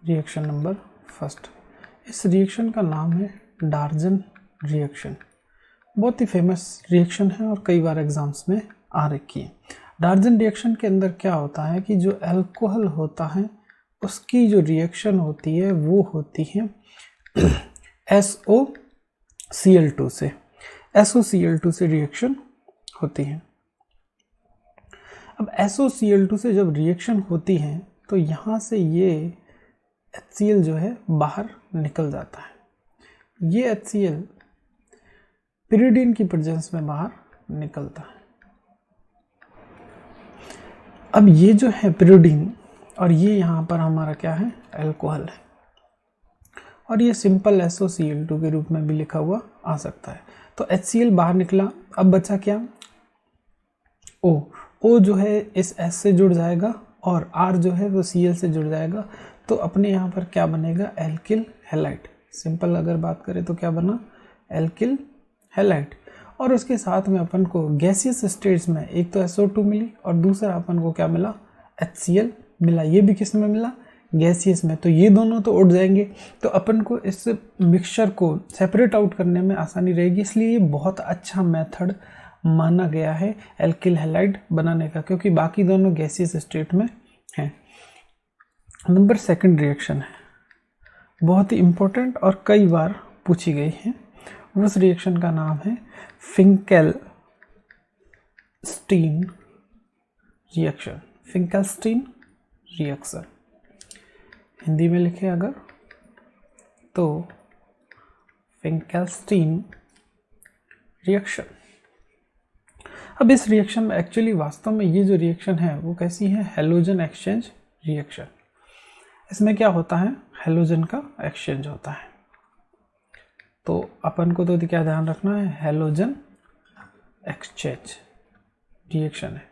Reaction number first. इस reaction का नाम है डार्जन रिएक्शन। बहुत ही फेमस रिएक्शन है और कई बार एग्जाम्स में आ रखी है। डार्जन रिएक्शन के अंदर क्या होता है कि जो अल्कोहल होता है उसकी जो रिएक्शन होती है वो होती है SOCl2 से। SOCl2 से रिएक्शन होती है। अब SOCl2 से जब रिएक्शन होती है तो यहाँ से ये HCl जो है बाहर निकल जाता है। ये HCl पिरिडीन की प्रेजेंस में बाहर निकलता है। अब ये जो है पिरिडीन और ये यहाँ पर हमारा क्या है, अल्कोहल है, और ये सिंपल SOCl2 के रूप में भी लिखा हुआ आ सकता है। तो HCl बाहर निकला, अब बचा क्या, O जो है इस S से जुड़ जाएगा और R जो है वो Cl से जुड़ जाएगा। तो अपने यहाँ पर क्या बनेगा, एल्किल हैलाइड। सिंपल अगर बात करें तो क्या बना, एल्किल हैलाइड। और उसके साथ में अपन को गैसियस स्टेट्स में एक तो SO2 मिली और दूसरा अपन को क्या मिला, HCl मिला। ये भी किस में मिला, गैसियस में। तो ये दोनों तो उड़ जाएंगे, तो अपन को इस मिक्सचर को सेपरेट आउट करने में आसानी रहेगी। इसलिए ये बहुत अच्छा मेथड माना गया है एल्किल हैलाइड बनाने का, क्योंकि बाकी दोनों गैसियस स्टेट में हैं। नंबर सेकंड रिएक्शन है, बहुत ही इंपॉर्टेंट और कई बार पूछी गई है। उस रिएक्शन का नाम है फिंकेल्स्टीन रिएक्शन। फिंकेल्स्टीन रिएक्शन हिंदी में लिखे अगर तो फिंकेल्स्टीन रिएक्शन। अब इस रिएक्शन में एक्चुअली वास्तव में ये जो रिएक्शन है वो कैसी है, हैलोजन एक्सचेंज रिएक्शन। इसमें क्या होता है, हैलोजन का एक्सचेंज होता है। तो अपन को तो क्या ध्यान रखना है, हैलोजन एक्सचेंज रिएक्शन है।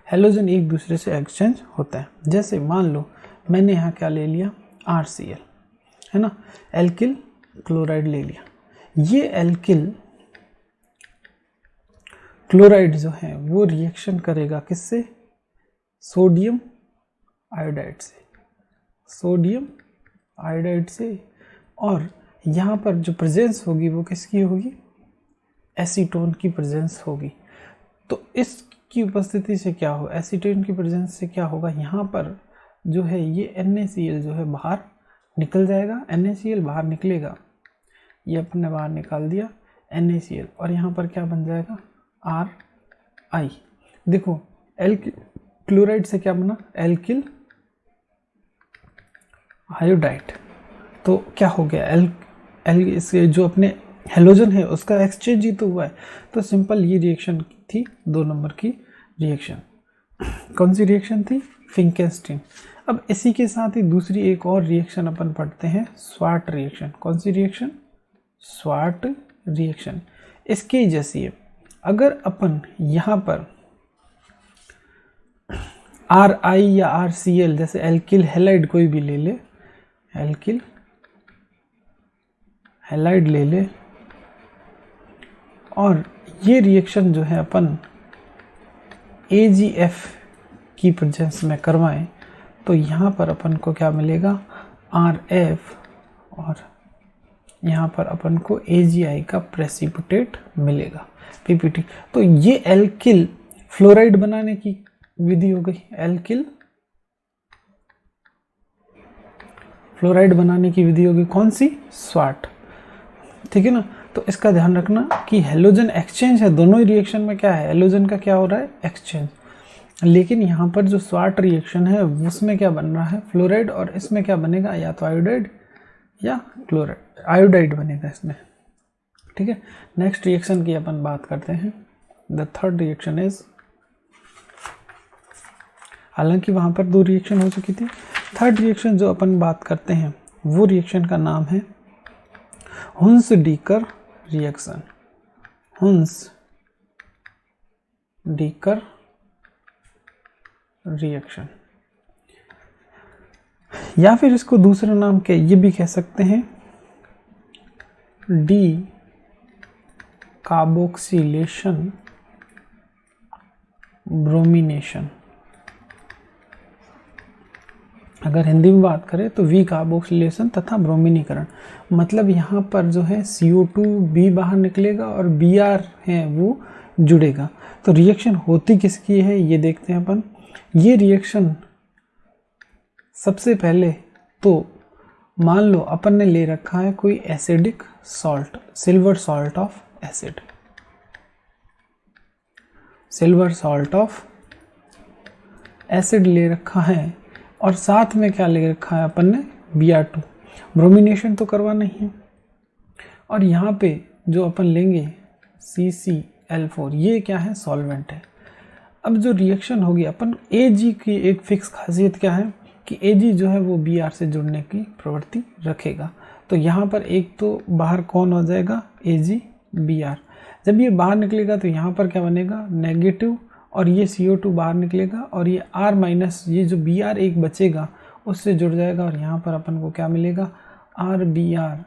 हैलोजन एक दूसरे से एक्सचेंज होता है। जैसे मान लो मैंने यहाँ क्या ले लिया, RCl है ना, एल्किल क्लोराइड ले लिया। ये एल्किल क्लोराइड जो है वो रिएक्शन करेगा किससे, सोडियम आयोडाइड से, सोडियम आयोडाइड से। और यहाँ पर जो प्रेजेंस होगी वो किसकी होगी, एसीटोन की प्रेजेंस होगी। तो इसकी उपस्थिति से क्या हो, एसीटोन की प्रेजेंस से क्या होगा, यहाँ पर जो है ये NaCl जो है बाहर निकल जाएगा। NaCl बाहर निकलेगा, ये अपने बाहर निकाल दिया NaCl, और यहाँ पर क्या बन जाएगा, RI। देखो एल्किल क्लोराइड से क्या बना, एल्किल आयोडाइड। तो क्या हो गया, इसके जो अपने हैलोजन है उसका एक्सचेंज ही तो हुआ है। तो सिंपल ये रिएक्शन थी 2 नंबर की रिएक्शन। कौन सी रिएक्शन थी, फिंकेल्स्टीन। अब इसी के साथ ही दूसरी एक और रिएक्शन अपन पढ़ते हैं, स्वार्ट रिएक्शन। कौन सी रिएक्शन, स्वार्ट रिएक्शन। इसके जैसी है, अगर अपन यहाँ पर RI या RCl जैसे एल्किल हैलाइड कोई भी ले ले, एल्किल हैलाइड ले ले, और ये रिएक्शन जो है अपन AgF की प्रेजेंस में करवाएं, तो यहाँ पर अपन को क्या मिलेगा, RF, और यहाँ पर अपन को AgI का प्रेसिपिटेट मिलेगा, PPT। तो ये एल्किल फ्लोराइड बनाने की विधि हो गई, एल्किल फ्लोराइड बनाने की विधि होगी कौन सी, स्वार्ट। ठीक है ना। तो इसका ध्यान रखना कि हैलोजन एक्सचेंज है, दोनों ही रिएक्शन में क्या है, हैलोजन का क्या हो रहा है, एक्सचेंज। लेकिन यहाँ पर जो स्वार्ट रिएक्शन है उसमें क्या बन रहा है, फ्लोराइड, और इसमें क्या बनेगा, या तो आयोडाइड या क्लोराइड, आयोडाइड बनेगा इसमें। ठीक है। नेक्स्ट रिएक्शन की अपन बात करते हैं, द थर्ड रिएक्शन इज, हालांकि वहाँ पर 2 रिएक्शन हो चुकी थी। थर्ड रिएक्शन जो अपन बात करते हैं वो रिएक्शन का नाम है हुन्स-डीकर रिएक्शन। हुन्स-डीकर रिएक्शन, या फिर इसको दूसरा नाम के ये भी कह सकते हैं, डी कार्बोक्सिलेशन ब्रोमिनेशन अगर हिंदी में बात करें तो वी कार्बोक्सिलेशन तथा ब्रोमीनीकरण, मतलब यहाँ पर जो है CO2 भी बाहर निकलेगा और Br है वो जुड़ेगा। तो रिएक्शन होती किसकी है ये देखते हैं अपन। ये रिएक्शन सबसे पहले तो मान लो अपन ने ले रखा है कोई acidic salt, silver salt of acid, silver salt of acid ले रखा है, और साथ में क्या ले रखा है अपन ने, Br2। ब्रोमिनेशन तो करवाना ही है। और यहाँ पे जो अपन लेंगे CCl4, ये क्या है, सॉल्वेंट है। अब जो रिएक्शन होगी अपन Ag की एक फिक्स खासियत क्या है कि Ag जो है वो Br से जुड़ने की प्रवृत्ति रखेगा। तो यहाँ पर एक तो बाहर कौन हो जाएगा, AgBr। जब ये बाहर निकलेगा तो यहाँ पर क्या बनेगा, नेगेटिव, और ये CO2 बाहर निकलेगा, और ये R माइनस, ये जो Br एक बचेगा उससे जुड़ जाएगा, और यहाँ पर अपन को क्या मिलेगा, RBr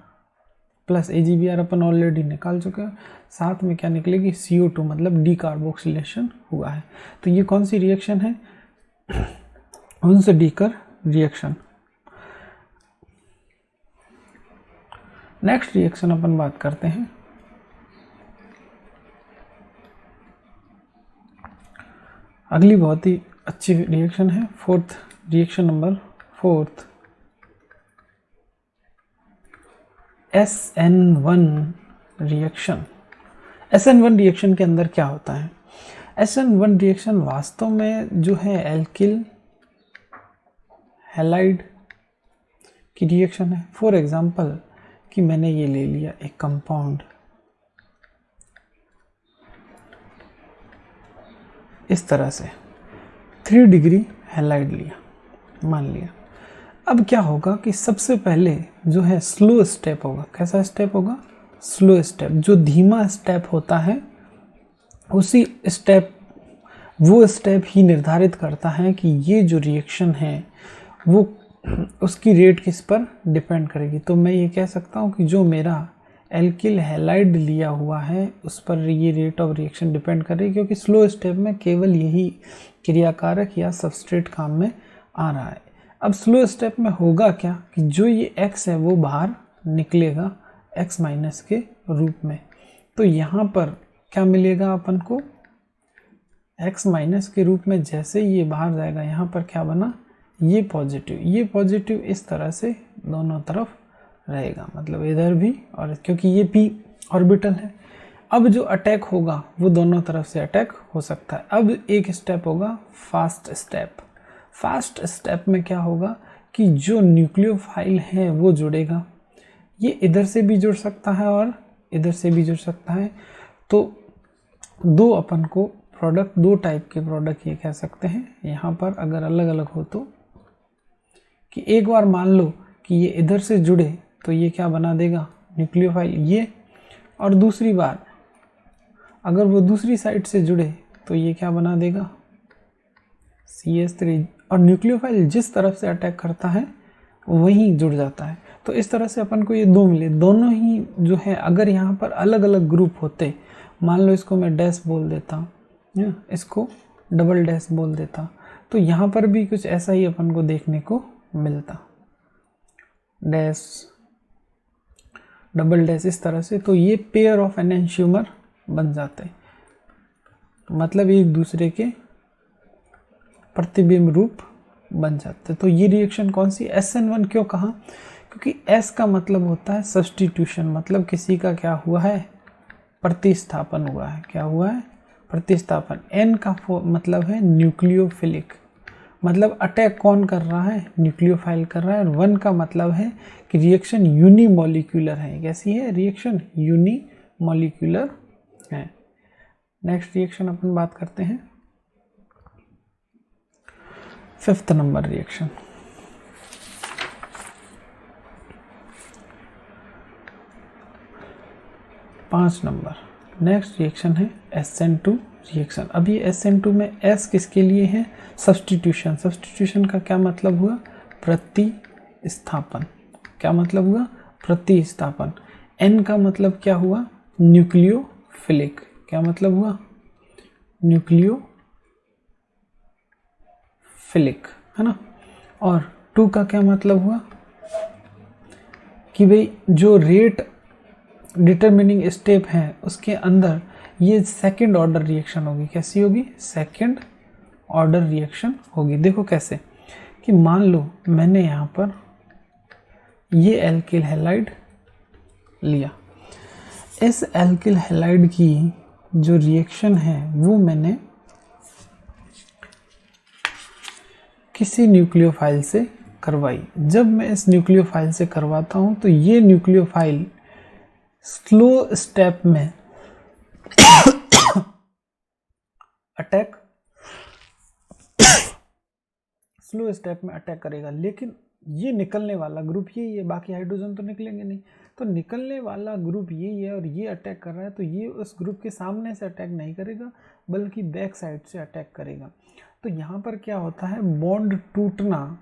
प्लस AgBr अपन ऑलरेडी निकाल चुके हैं। साथ में क्या निकलेगी, CO2, मतलब डीकार्बोक्सिलेशन हुआ है। तो ये कौन सी रिएक्शन है, उनसे डीकर रिएक्शन। नेक्स्ट रिएक्शन अपन बात करते हैं अगली, बहुत ही अच्छी रिएक्शन है, fourth reaction number 4, SN1 reaction. SN1 reaction के अंदर क्या होता है, SN1 रिएक्शन वास्तव में जो है एल्किल हैलाइड की रिएक्शन है। फॉर एग्जांपल कि मैंने ये ले लिया एक कंपाउंड इस तरह से, 3 डिग्री हैलाइड लिया, मान लिया। अब क्या होगा कि सबसे पहले जो है स्लो स्टेप होगा। कैसा स्टेप होगा, स्लो स्टेप। जो धीमा स्टेप होता है उसी स्टेप, वो स्टेप ही निर्धारित करता है कि ये जो रिएक्शन है वो उसकी रेट किस पर डिपेंड करेगी। तो मैं ये कह सकता हूँ कि जो मेरा एल्किल हैलाइड लिया हुआ है उस पर ये रेट ऑफ रिएक्शन डिपेंड कर रही है, क्योंकि स्लो स्टेप में केवल यही क्रियाकारक या सबस्ट्रेट काम में आ रहा है। अब स्लो स्टेप में होगा क्या कि जो ये X है वो बाहर निकलेगा X माइनस के रूप में। तो यहाँ पर क्या मिलेगा अपन को, X माइनस के रूप में। जैसे ये बाहर जाएगा यहाँ पर क्या बना, ये पॉजिटिव, ये पॉजिटिव इस तरह से दोनों तरफ रहेगा, मतलब इधर भी, और क्योंकि ये p ऑर्बिटल है। अब जो अटैक होगा वो दोनों तरफ से अटैक हो सकता है। अब एक स्टेप होगा फास्ट स्टेप। फास्ट स्टेप में क्या होगा कि जो न्यूक्लियोफाइल है वो जुड़ेगा, ये इधर से भी जुड़ सकता है और इधर से भी जुड़ सकता है। तो दो अपन को प्रोडक्ट, 2 टाइप के प्रोडक्ट ये कह सकते हैं। यहाँ पर अगर अलग अलग हो तो कि एक बार मान लो कि ये इधर से जुड़े तो ये क्या बना देगा, न्यूक्लियोफाइल ये, और दूसरी बार अगर वो दूसरी साइड से जुड़े तो ये क्या बना देगा, CH3। और न्यूक्लियोफाइल जिस तरफ से अटैक करता है वहीं जुड़ जाता है। तो इस तरह से अपन को ये 2 मिले, दोनों ही जो है। अगर यहाँ पर अलग अलग ग्रुप होते, मान लो इसको मैं डैश बोल देता हूँ, इसको डबल डैश बोल देता, तो यहाँ पर भी कुछ ऐसा ही अपन को देखने को मिलता, डैश डबल डैश इस तरह से। तो ये पेयर ऑफ एनेंशियोमर बन जाते, मतलब एक दूसरे के प्रतिबिंब रूप बन जाते। तो ये रिएक्शन कौन सी, SN1 क्यों कहा, क्योंकि S का मतलब होता है सब्स्टिट्यूशन, मतलब किसी का क्या हुआ है, प्रतिस्थापन हुआ है। क्या हुआ है, प्रतिस्थापन। N का मतलब है न्यूक्लियोफिलिक, मतलब अटैक कौन कर रहा है, न्यूक्लियोफाइल कर रहा है। और 1 का मतलब है कि रिएक्शन यूनिमोलिक्यूलर है। कैसी है रिएक्शन, यूनिमोलिक्यूलर है। नेक्स्ट रिएक्शन अपन बात करते हैं 5th नंबर रिएक्शन। पाँच नंबर नेक्स्ट रिएक्शन है SN2 रिएक्शन। अब ये SN2 में S किसके लिए है, सब्स्टिट्यूशन। सब्स्टिट्यूशन का क्या मतलब हुआ, प्रतिस्थापन। क्या मतलब हुआ, प्रतिस्थापन। N का मतलब क्या हुआ, न्यूक्लियोफिलिक। क्या मतलब हुआ, न्यूक्लियोफिलिक, है ना। और 2 का क्या मतलब हुआ कि भाई जो रेट डिटरमिनिंग स्टेप है उसके अंदर ये सेकंड ऑर्डर रिएक्शन होगी। कैसी होगी? सेकंड ऑर्डर रिएक्शन होगी। देखो कैसे कि मान लो मैंने यहाँ पर ये एल्किल हैलाइड लिया, इस एल्किल हैलाइड की जो रिएक्शन है वो मैंने किसी न्यूक्लियोफाइल से करवाई। जब मैं इस न्यूक्लियोफाइल से करवाता हूं तो ये न्यूक्लियोफाइल स्लो स्टेप में अटैक करेगा, लेकिन ये निकलने वाला ग्रुप यही है, बाकी हाइड्रोजन तो निकलेंगे नहीं। तो निकलने वाला ग्रुप यही है और ये अटैक कर रहा है, तो ये उस ग्रुप के सामने से अटैक नहीं करेगा बल्कि बैक साइड से अटैक करेगा। तो यहाँ पर क्या होता है, बॉन्ड टूटना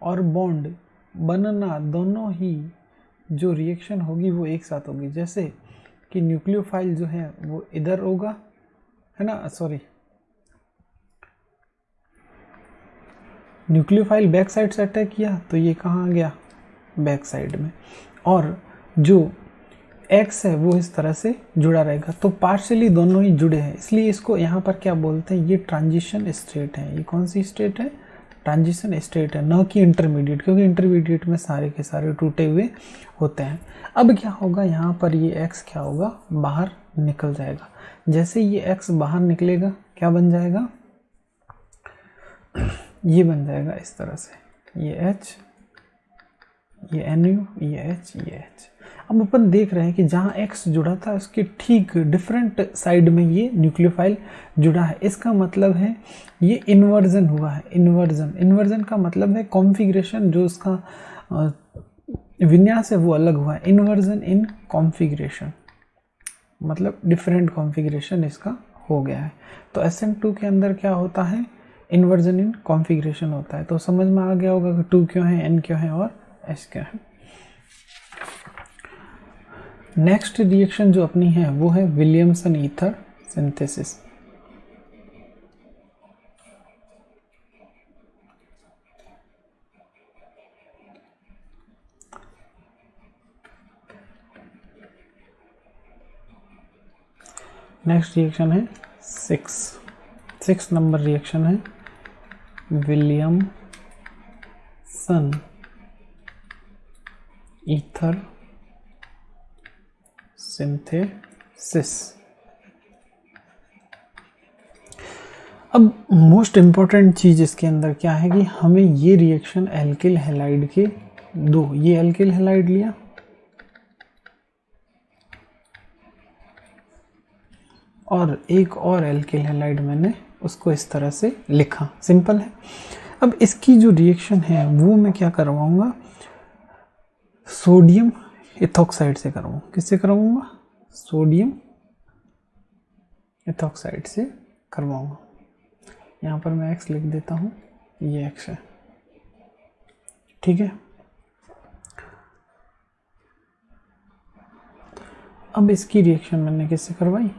और बॉन्ड बनना दोनों ही जो रिएक्शन होगी वो एक साथ होगी। जैसे कि न्यूक्लियोफाइल जो है वो इधर होगा, है ना, सॉरी, न्यूक्लियोफाइल बैक साइड से अटैक किया तो ये कहाँ आ गया? बैक साइड में। और जो एक्स है वो इस तरह से जुड़ा रहेगा। तो पार्शियली दोनों ही जुड़े हैं, इसलिए इसको यहाँ पर क्या बोलते हैं, ये ट्रांजिशन स्टेट है। ये कौन सी स्टेट है? ट्रांजिशन स्टेट है, न कि इंटरमीडिएट, क्योंकि इंटरमीडिएट में सारे के सारे टूटे हुए होते हैं। अब क्या होगा, यहाँ पर ये एक्स क्या होगा, बाहर निकल जाएगा। जैसे ये एक्स बाहर निकलेगा क्या बन जाएगा, ये बन जाएगा इस तरह से, ये एच, ये NU, ये H, ये H। अब अपन देख रहे हैं कि जहाँ X जुड़ा था उसके ठीक डिफरेंट साइड में ये न्यूक्लियोफाइल जुड़ा है। इसका मतलब है ये इन्वर्जन हुआ है। इन्वर्जन का मतलब है कॉन्फ़िगरेशन, जो उसका विन्यास है वो अलग हुआ है। इन्वर्जन इन कॉन्फ़िगरेशन मतलब डिफरेंट कॉन्फ़िगरेशन इसका हो गया है। तो SN2 के अंदर क्या होता है, इन्वर्जन इन कॉन्फ़िगरेशन होता है। तो समझ में आ गया होगा कि 2 क्यों है, N क्यों है और H क्या है। नेक्स्ट रिएक्शन जो अपनी है वो है Williamson ether synthesis. Next reaction है 6 नंबर रिएक्शन है विलियमसन ईथर सिंथेसिस। अब मोस्ट इम्पॉर्टेंट चीज़ इसके अंदर क्या है कि हमें ये रिएक्शन एल्किल हैलाइड के दो, ये एल्किल हैलाइड लिया और एक और एल्किल हैलाइड मैंने उसको इस तरह से लिखा, सिंपल है। अब इसकी जो रिएक्शन है वो मैं क्या करवाऊंगा, सोडियम इथॉक्साइड से करवाऊँ। किससे करवाऊंगा? सोडियम इथॉक्साइड से करवाऊंगा। यहाँ पर मैं X लिख देता हूँ, ये X है, ठीक है। अब इसकी रिएक्शन मैंने किससे करवाई,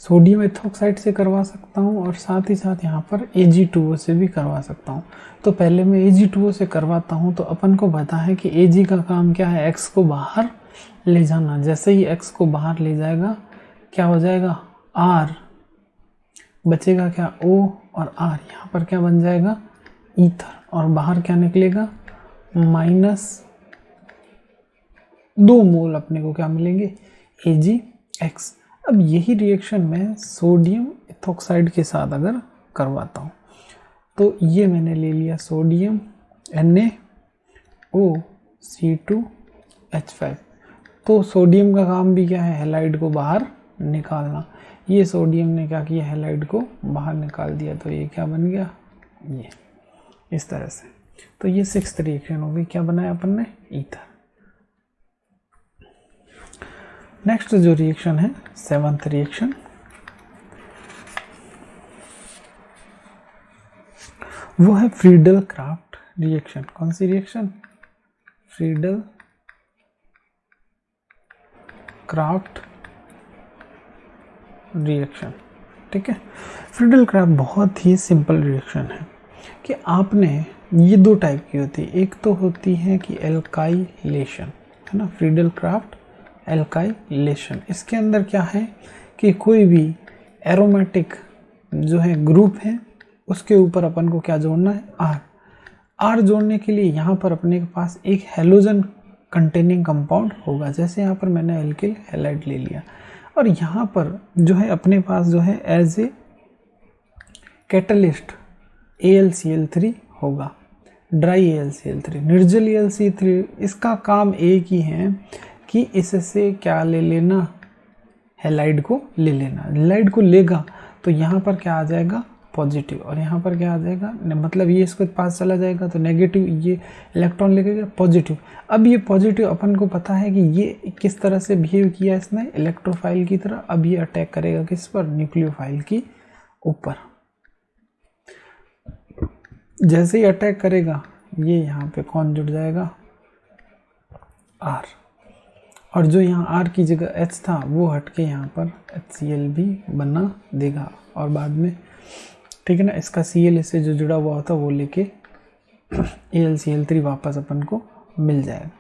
सोडियम इथॉक्साइड से करवा सकता हूँ और साथ ही साथ यहाँ पर Ag2O से भी करवा सकता हूँ। तो पहले मैं Ag2O से करवाता हूँ। तो अपन को पता है कि Ag का काम क्या है, X को बाहर ले जाना। जैसे ही X को बाहर ले जाएगा क्या हो जाएगा, R बचेगा क्या, O और R, यहाँ पर क्या बन जाएगा, ईथर, और बाहर क्या निकलेगा, -2 मोल अपने को क्या मिलेंगे, AgX। अब यही रिएक्शन मैं सोडियम इथॉक्साइड के साथ अगर करवाता हूँ तो ये मैंने ले लिया सोडियम NaOC2H5। तो सोडियम का काम भी क्या है, हैलाइड को बाहर निकालना। ये सोडियम ने क्या किया, हैलाइड को बाहर निकाल दिया। तो ये क्या बन गया, ये इस तरह से। तो ये 6th रिएक्शन हो गई, क्या बनाया अपन ने, ईथर। नेक्स्ट जो रिएक्शन है 7th रिएक्शन, वो है फ्रीडल क्राफ्ट रिएक्शन, कौन सी रिएक्शन, फ्रीडल क्राफ्ट रिएक्शन। ठीक है, फ्रीडल क्राफ्ट बहुत ही सिंपल रिएक्शन है कि आपने, ये दो टाइप की होती है, एक तो होती है कि एल्काइलेशन, है ना, फ्रीडल क्राफ्ट एल्काइलेशन। इसके अंदर क्या है कि कोई भी एरोमेटिक जो है ग्रुप है उसके ऊपर अपन को क्या जोड़ना है, आर। आर जोड़ने के लिए यहाँ पर अपने के पास एक हेलोजन कंटेनिंग कंपाउंड होगा, जैसे यहाँ पर मैंने एल्किल हैलाइड ले लिया, और यहाँ पर जो है अपने पास जो है एज ए कैटलिस्ट AlCl3 होगा, ड्राई AlCl3, निर्जल AlCl3। इसका काम एक ही है कि इससे क्या ले लेना, हैलाइड को ले लेना। हैलाइड को लेगा तो यहाँ पर क्या आ जाएगा, पॉजिटिव, और यहाँ पर क्या आ जाएगा, मतलब ये इसके पास चला जाएगा तो नेगेटिव, ये इलेक्ट्रॉन लेके गया पॉजिटिव। अब ये पॉजिटिव अपन को पता है कि ये किस तरह से बिहेव किया इसने, इलेक्ट्रोफाइल की तरह। अब ये अटैक करेगा किस पर, न्यूक्लियोफाइल की ऊपर। जैसे ही अटैक करेगा ये यहाँ पे कौन जुड़ जाएगा, आर, और जो यहाँ आर की जगह H था वो हटके यहाँ पर HCl भी बना देगा, और बाद में, ठीक है ना, इसका Cl इससे जो जुड़ा हुआ होता वो लेके AlCl3 वापस अपन को मिल जाएगा।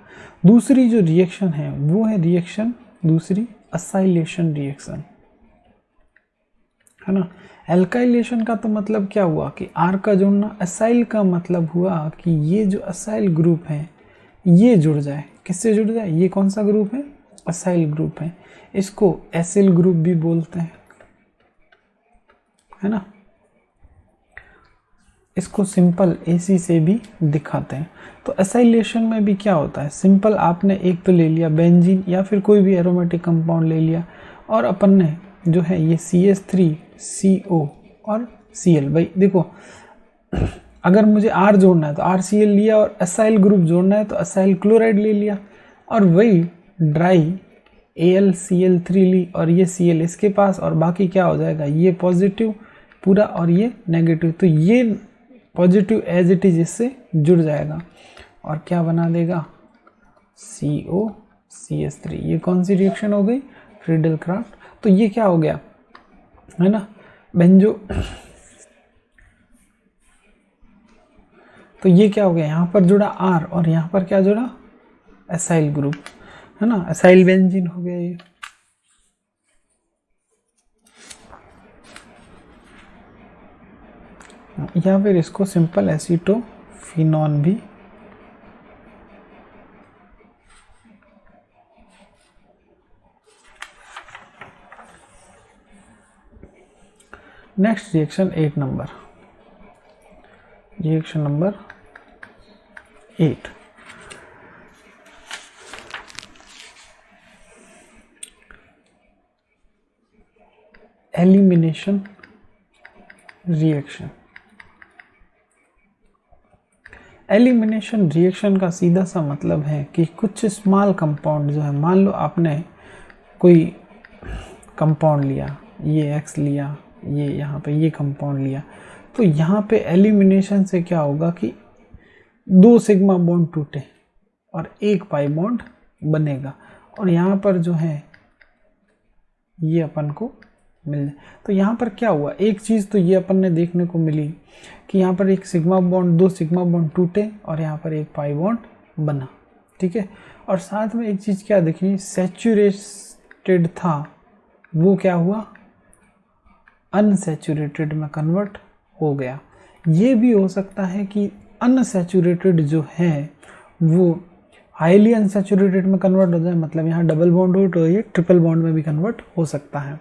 दूसरी जो रिएक्शन है वो है रिएक्शन दूसरी, असाइलेशन रिएक्शन, है ना। एल्काइलेशन का तो मतलब क्या हुआ कि आर का जुड़ना, असाइल का मतलब हुआ कि ये जो असाइल ग्रुप है ये जुड़ जाए, किससे जुड़ जाए, ये कौन सा ग्रुप है, असाइल ग्रुप है। इसको एसिल ग्रुप भी बोलते हैं, है ना। इसको सिंपल AC से भी दिखाते हैं। तो असाइलेशन में भी क्या होता है, सिंपल आपने एक तो ले लिया बेंजीन या फिर कोई भी एरोमेटिक कंपाउंड ले लिया, और अपन ने जो है ये CH3 CO और Cl। भाई देखो, अगर मुझे R जोड़ना है तो RCl लिया, और असाइल ग्रुप जोड़ना है तो असाइल क्लोराइड ले लिया, और वही ड्राई AlCl3 ली, और ये Cl इसके पास, और बाकी क्या हो जाएगा, ये पॉजिटिव पूरा और ये नेगेटिव। तो ये पॉजिटिव एज इट इज इससे जुड़ जाएगा और क्या बना देगा, COCH3। ये कौन सी रिएक्शन हो गई, फ्रीडल क्राफ्ट। तो ये क्या हो गया, है ना, बेंजो। तो ये क्या हो गया, यहाँ पर जुड़ा R और यहाँ पर क्या जुड़ा, एसाइल ग्रुप, है ना, एसाइल बेंजीन हो गया ये। या फिर इसको सिंपल एसीटोफिनॉन भी next reaction 8 number, reaction number 8, elimination reaction. Elimination reaction का सीधा सा मतलब है कि कुछ स्मॉल कंपाउंड जो है, मान लो आपने कोई कंपाउंड लिया, ये X लिया, ये यहाँ पे ये कंपाउंड लिया, तो यहाँ पे एलिमिनेशन से क्या होगा कि 2 सिग्मा बॉन्ड टूटे और 1 पाई बॉन्ड बनेगा, और यहाँ पर जो है ये अपन को मिल। तो यहाँ पर क्या हुआ, एक चीज़ तो ये अपन ने देखने को मिली कि यहाँ पर 1 सिग्मा बॉन्ड 2 सिग्मा बॉन्ड टूटे और यहाँ पर 1 पाई बॉन्ड बना, ठीक है। और साथ में एक चीज़ क्या देखी, सैचुरेटेड था वो क्या हुआ, अनसैचुरेटेड में कन्वर्ट हो गया। ये भी हो सकता है कि अनसैचुरेटेड जो है वो हाईली अनसैचुरेटेड में कन्वर्ट हो जाए, मतलब यहाँ डबल बॉन्ड हो तो ये ट्रिपल बॉन्ड में भी कन्वर्ट हो सकता है।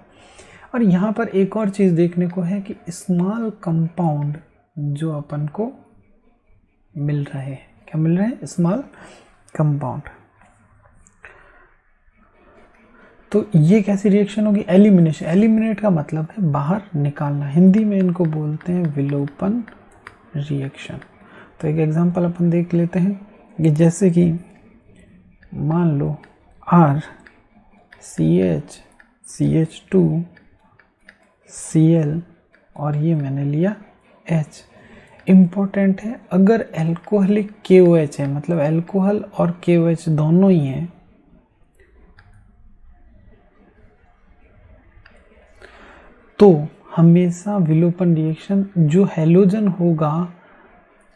और यहाँ पर एक और चीज़ देखने को है कि स्मॉल कंपाउंड जो अपन को मिल रहे हैं, क्या मिल रहे हैं, स्मॉल कंपाउंड। तो ये कैसी रिएक्शन होगी, एलिमिनेशन। एलिमिनेट का मतलब है बाहर निकालना, हिंदी में इनको बोलते हैं विलोपन रिएक्शन। तो एक एग्जांपल अपन देख लेते हैं कि जैसे कि मान लो R CH CH2 Cl और ये मैंने लिया H, इम्पोर्टेंट है, अगर एल्कोहलिक KOH है, मतलब एल्कोहल और KOH दोनों ही हैं, तो हमेशा विलोपन रिएक्शन जो हैलोजन होगा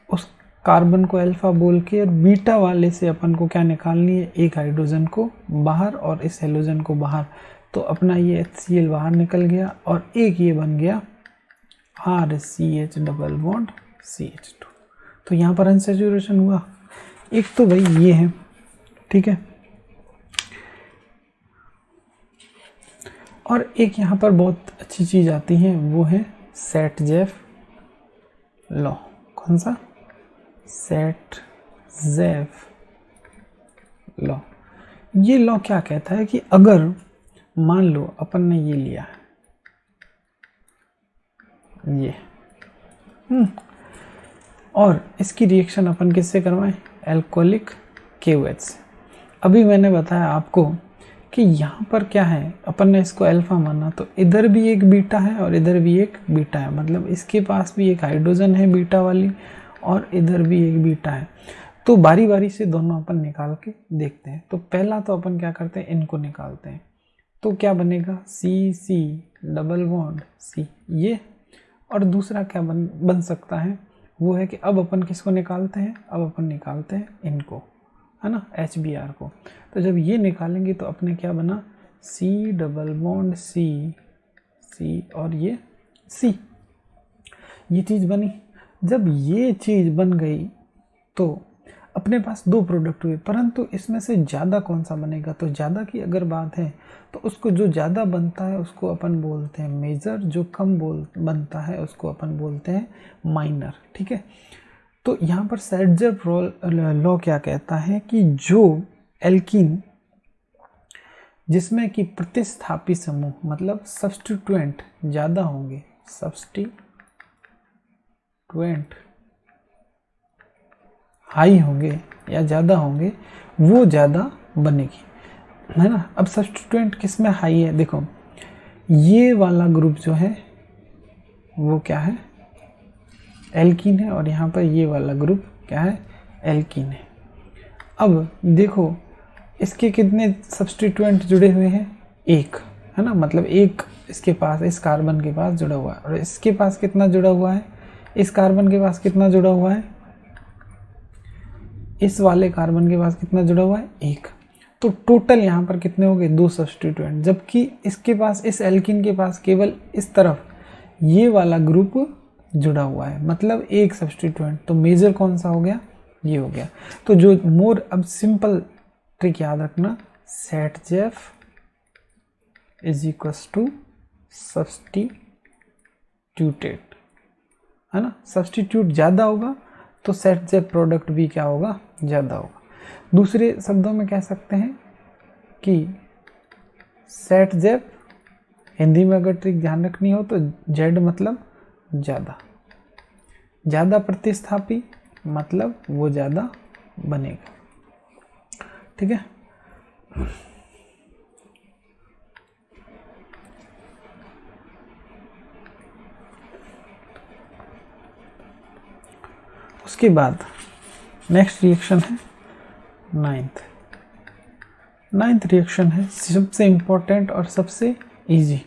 उस कार्बन को अल्फा बोल के और बीटा वाले से अपन को क्या निकालनी है, एक हाइड्रोजन को बाहर और इस हैलोजन को बाहर। तो अपना ये HCl बाहर निकल गया और एक ये बन गया RCH डबल बॉन्ड CH2। तो यहाँ पर अनसैचुरेशन हुआ। एक तो भाई ये है, ठीक है, और एक यहाँ पर बहुत अच्छी चीज़ आती है, वो है सेट-जेफ लॉ। कौन सा? Set-Jeff law. ये लॉ क्या कहता है कि अगर मान लो अपन ने ये लिया है, ये और इसकी रिएक्शन अपन किससे करवाएं? एल्कोहलिक KOH से। अभी मैंने बताया आपको कि यहाँ पर क्या है, अपन ने इसको अल्फा माना तो इधर भी एक बीटा है और इधर भी एक बीटा है, मतलब इसके पास भी एक हाइड्रोजन है बीटा वाली और इधर भी एक बीटा है। तो बारी बारी से दोनों अपन निकाल के देखते हैं। तो पहला तो अपन क्या करते हैं, इनको निकालते हैं। तो क्या बनेगा? CC डबल बॉन्ड C ये, और दूसरा क्या बन सकता है, वो है कि अब अपन किसको निकालते हैं, अब अपन निकालते हैं इनको, है ना, HBr को। तो जब ये निकालेंगे तो अपने क्या बना, C डबल बॉन्ड C और ये C, ये चीज़ बनी। जब ये चीज़ बन गई तो अपने पास दो प्रोडक्ट हुए, परंतु इसमें से ज़्यादा कौन सा बनेगा? तो ज़्यादा की अगर बात है तो उसको जो ज़्यादा बनता है उसको अपन बोलते हैं मेजर, जो कम बनता है उसको अपन बोलते हैं माइनर, ठीक है। तो यहाँ पर सेट-जेफ लॉ क्या कहता है कि जो एल्कीन जिसमें कि प्रतिस्थापी समूह मतलब सब्स्टिट्यूएंट ज़्यादा होंगे, सब्स्टिट्यूएंट हाई होंगे या ज़्यादा होंगे, वो ज़्यादा बनेगी, है ना। अब सब्स्टिट्यूएंट किस में हाई है? देखो ये वाला ग्रुप जो है वो क्या है, एल्कीन है, और यहाँ पर ये वाला ग्रुप क्या है, एल्कीन है। अब देखो इसके कितने सब्स्टिट्यूएंट जुड़े हुए हैं? एक, है ना, मतलब एक इसके पास, इस कार्बन के पास जुड़ा हुआ है, और इसके पास कितना जुड़ा हुआ है, इस कार्बन के पास कितना जुड़ा हुआ है, इस वाले कार्बन के पास कितना जुड़ा हुआ है, एक। तो टोटल यहाँ पर कितने हो गए, दो सब्स्टिट्यूएंट, जबकि इसके पास, इस एल्कीन के पास केवल इस तरफ ये वाला ग्रुप जुड़ा हुआ है, मतलब एक सब्स्टिट्यूएंट। तो मेजर कौन सा हो गया, ये हो गया। तो जो मोर, अब सिंपल ट्रिक याद रखना, सेट-जेफ इज इक्वल्स टू सब्स्टिट्यूटेड, है ना। सब्स्टिट्यूट ज़्यादा होगा तो सेट-जेफ प्रोडक्ट भी क्या होगा, ज़्यादा होगा। दूसरे शब्दों में कह सकते हैं कि सेट-जेफ, हिंदी में अगर ट्रिक ध्यान रखनी हो तो जेड मतलब ज़्यादा, ज़्यादा प्रतिस्थापी मतलब वो ज़्यादा बनेगा, ठीक है। उसके बाद नेक्स्ट रिएक्शन है नाइन्थ रिएक्शन है सबसे इम्पोर्टेंट और सबसे इजी,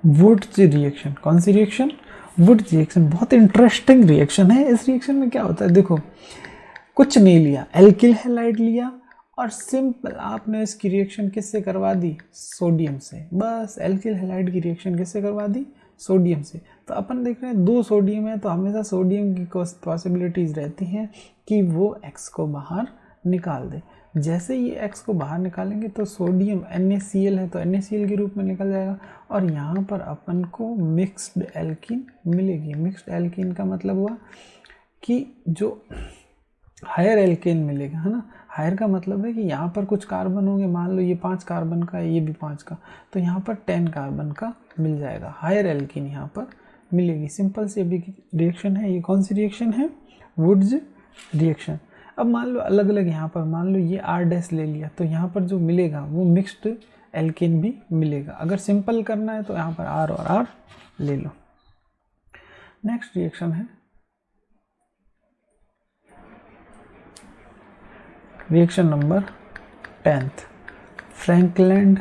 वुड्स रिएक्शन। कौन सी रिएक्शन? Wurtz reaction. बहुत इंटरेस्टिंग रिएक्शन है। इस रिएक्शन में क्या होता है, देखो कुछ नहीं लिया, एल्किल हैलाइड लिया और सिंपल आपने इसकी रिएक्शन किससे करवा दी, सोडियम से। बस एल्किल हैलाइड की रिएक्शन किससे करवा दी, सोडियम से। तो अपन देख रहे हैं दो सोडियम है, तो हमेशा सोडियम की पॉसिबिलिटीज़ रहती हैं कि वो X को बाहर निकाल दे। जैसे ये X को बाहर निकालेंगे तो सोडियम NaCl है तो NaCl के रूप में निकल जाएगा, और यहाँ पर अपन को मिक्स्ड एल्कीन मिलेगी। मिक्स्ड एल्कीन का मतलब हुआ कि जो हायर एल्केन मिलेगा, है ना। हायर का मतलब है कि यहाँ पर कुछ कार्बन होंगे, मान लो ये 5 कार्बन का है, ये भी 5 का, तो यहाँ पर 10 कार्बन का मिल जाएगा। हायर एल्कीन यहाँ पर मिलेगी। सिंपल सी अभी की रिएक्शन है। ये कौन सी रिएक्शन है, वुड्स रिएक्शन। अब मान लो अलग अलग, यहाँ पर मान लो ये R- ले लिया, तो यहाँ पर जो मिलेगा वो मिक्स्ड एल्केन भी मिलेगा। अगर सिंपल करना है तो यहाँ पर R और R ले लो। नेक्स्ट रिएक्शन है reaction number 10th, Frankland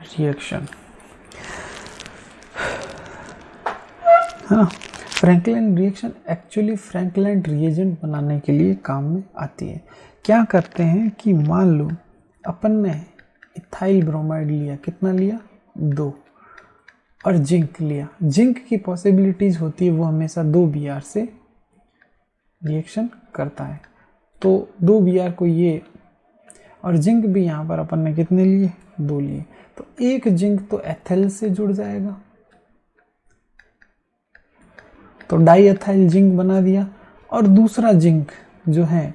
reaction, है ना। Frankland reaction actually Frankland reagent बनाने के लिए काम में आती है। क्या करते हैं कि मान लो अपन ने इथाइल ब्रोमाइड लिया, कितना लिया 2, और जिंक लिया। जिंक की पॉसिबिलिटीज होती है वो हमेशा 2Br से रिएक्शन करता है, तो 2Br को ये, और जिंक भी यहाँ पर अपन ने कितने लिए 2 लिए, तो एक जिंक तो एथिल से जुड़ जाएगा, तो डाई एथाइल जिंक बना दिया। और दूसरा जिंक जो है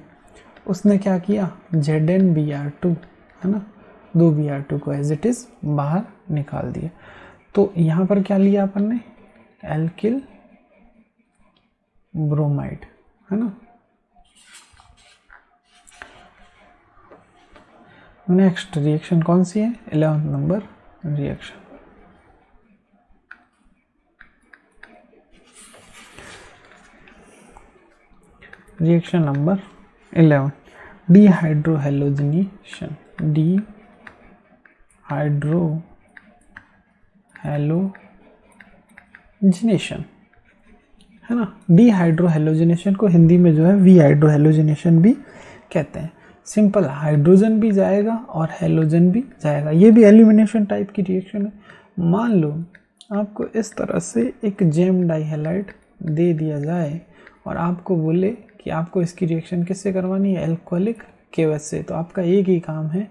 उसने क्या किया, ZnBr2, है ना, 2Br2 को एज इट इज बाहर निकाल दिया। तो यहाँ पर क्या लिया अपन ने, एल्किल ब्रोमाइड, है ना। नेक्स्ट रिएक्शन कौन सी है, 11th number reaction. Reaction number 11, dehydrohalogenation, dehydrohalogenation, है ना। डिहाइड्रोहेलोजिनेशन को हिंदी में जो है विहाइड्रोहेलोजिनेशन भी कहते हैं। सिंपल, हाइड्रोजन भी जाएगा और हेलोजन भी जाएगा, ये भी एलिमिनेशन टाइप की रिएक्शन है। मान लो आपको इस तरह से एक जेम डाइहैलाइड दे दिया जाए और आपको बोले कि आपको इसकी रिएक्शन किससे करवानी है, एल्कोहलिक KOH से, तो आपका एक ही काम है